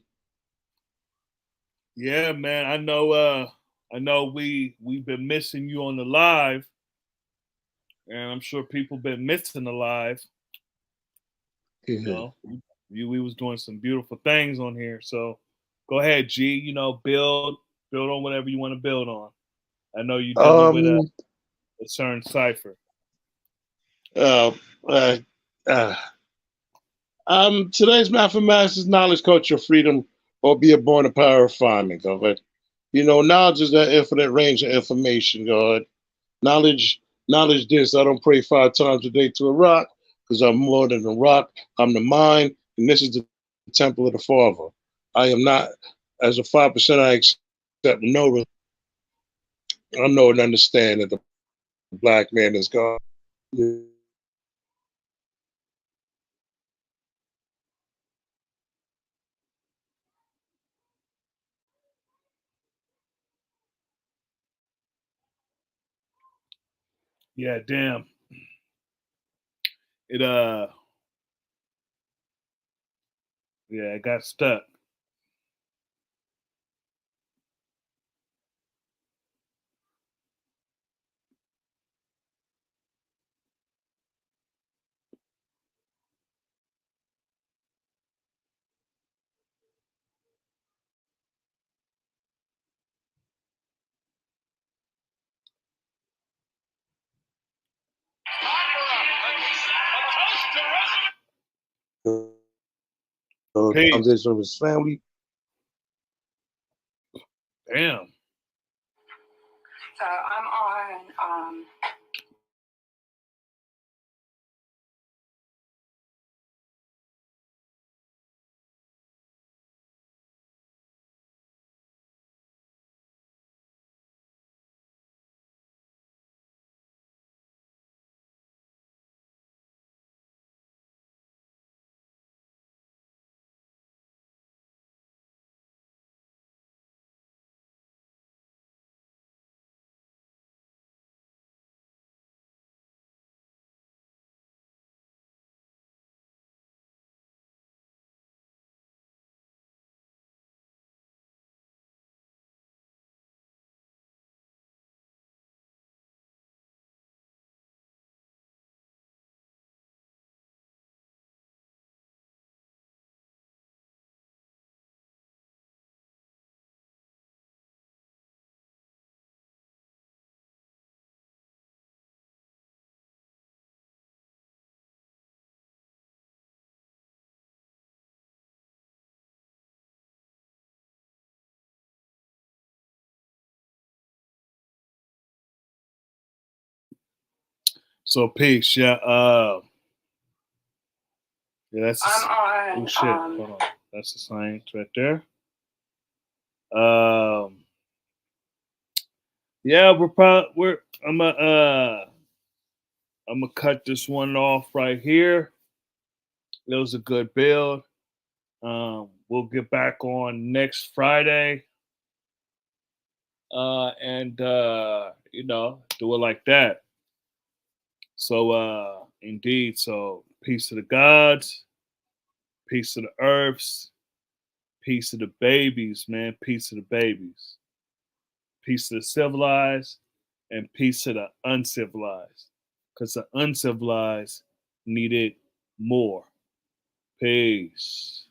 Yeah, man. I know. I know. We've been missing you on the live, and I'm sure people been missing the live. You Yeah. know, we was doing some beautiful things on here. So go ahead, G. You know, build on whatever you want to build on. I know you're dealing with Um. a certain cipher. Uh. Uh. uh Today's mathematics is knowledge, culture, freedom, or be a born of power refinement, God. You know, knowledge is that infinite range of information, God. Knowledge this. I don't pray 5 times a day to a rock, because I'm more than a rock. I'm the mind, and this is the temple of the Father. I am not, as a 5%, I accept no. I know and understand that the black man is God. Yeah, damn. It yeah, it got stuck. Peace. Foundation of his family. Damn. So I'm on So peace. Yeah. Yeah. That's. I'm Oh on shit. Hold on. That's the science right there. Um. Yeah, we're. I'm gonna cut this one off right here. It was a good build. We'll get back on next Friday. And you know, do it like that. So indeed, so peace to the gods, peace to the earths, peace to the babies, man, peace to the babies, peace to the civilized, and peace to the uncivilized. Because the uncivilized needed more. Peace.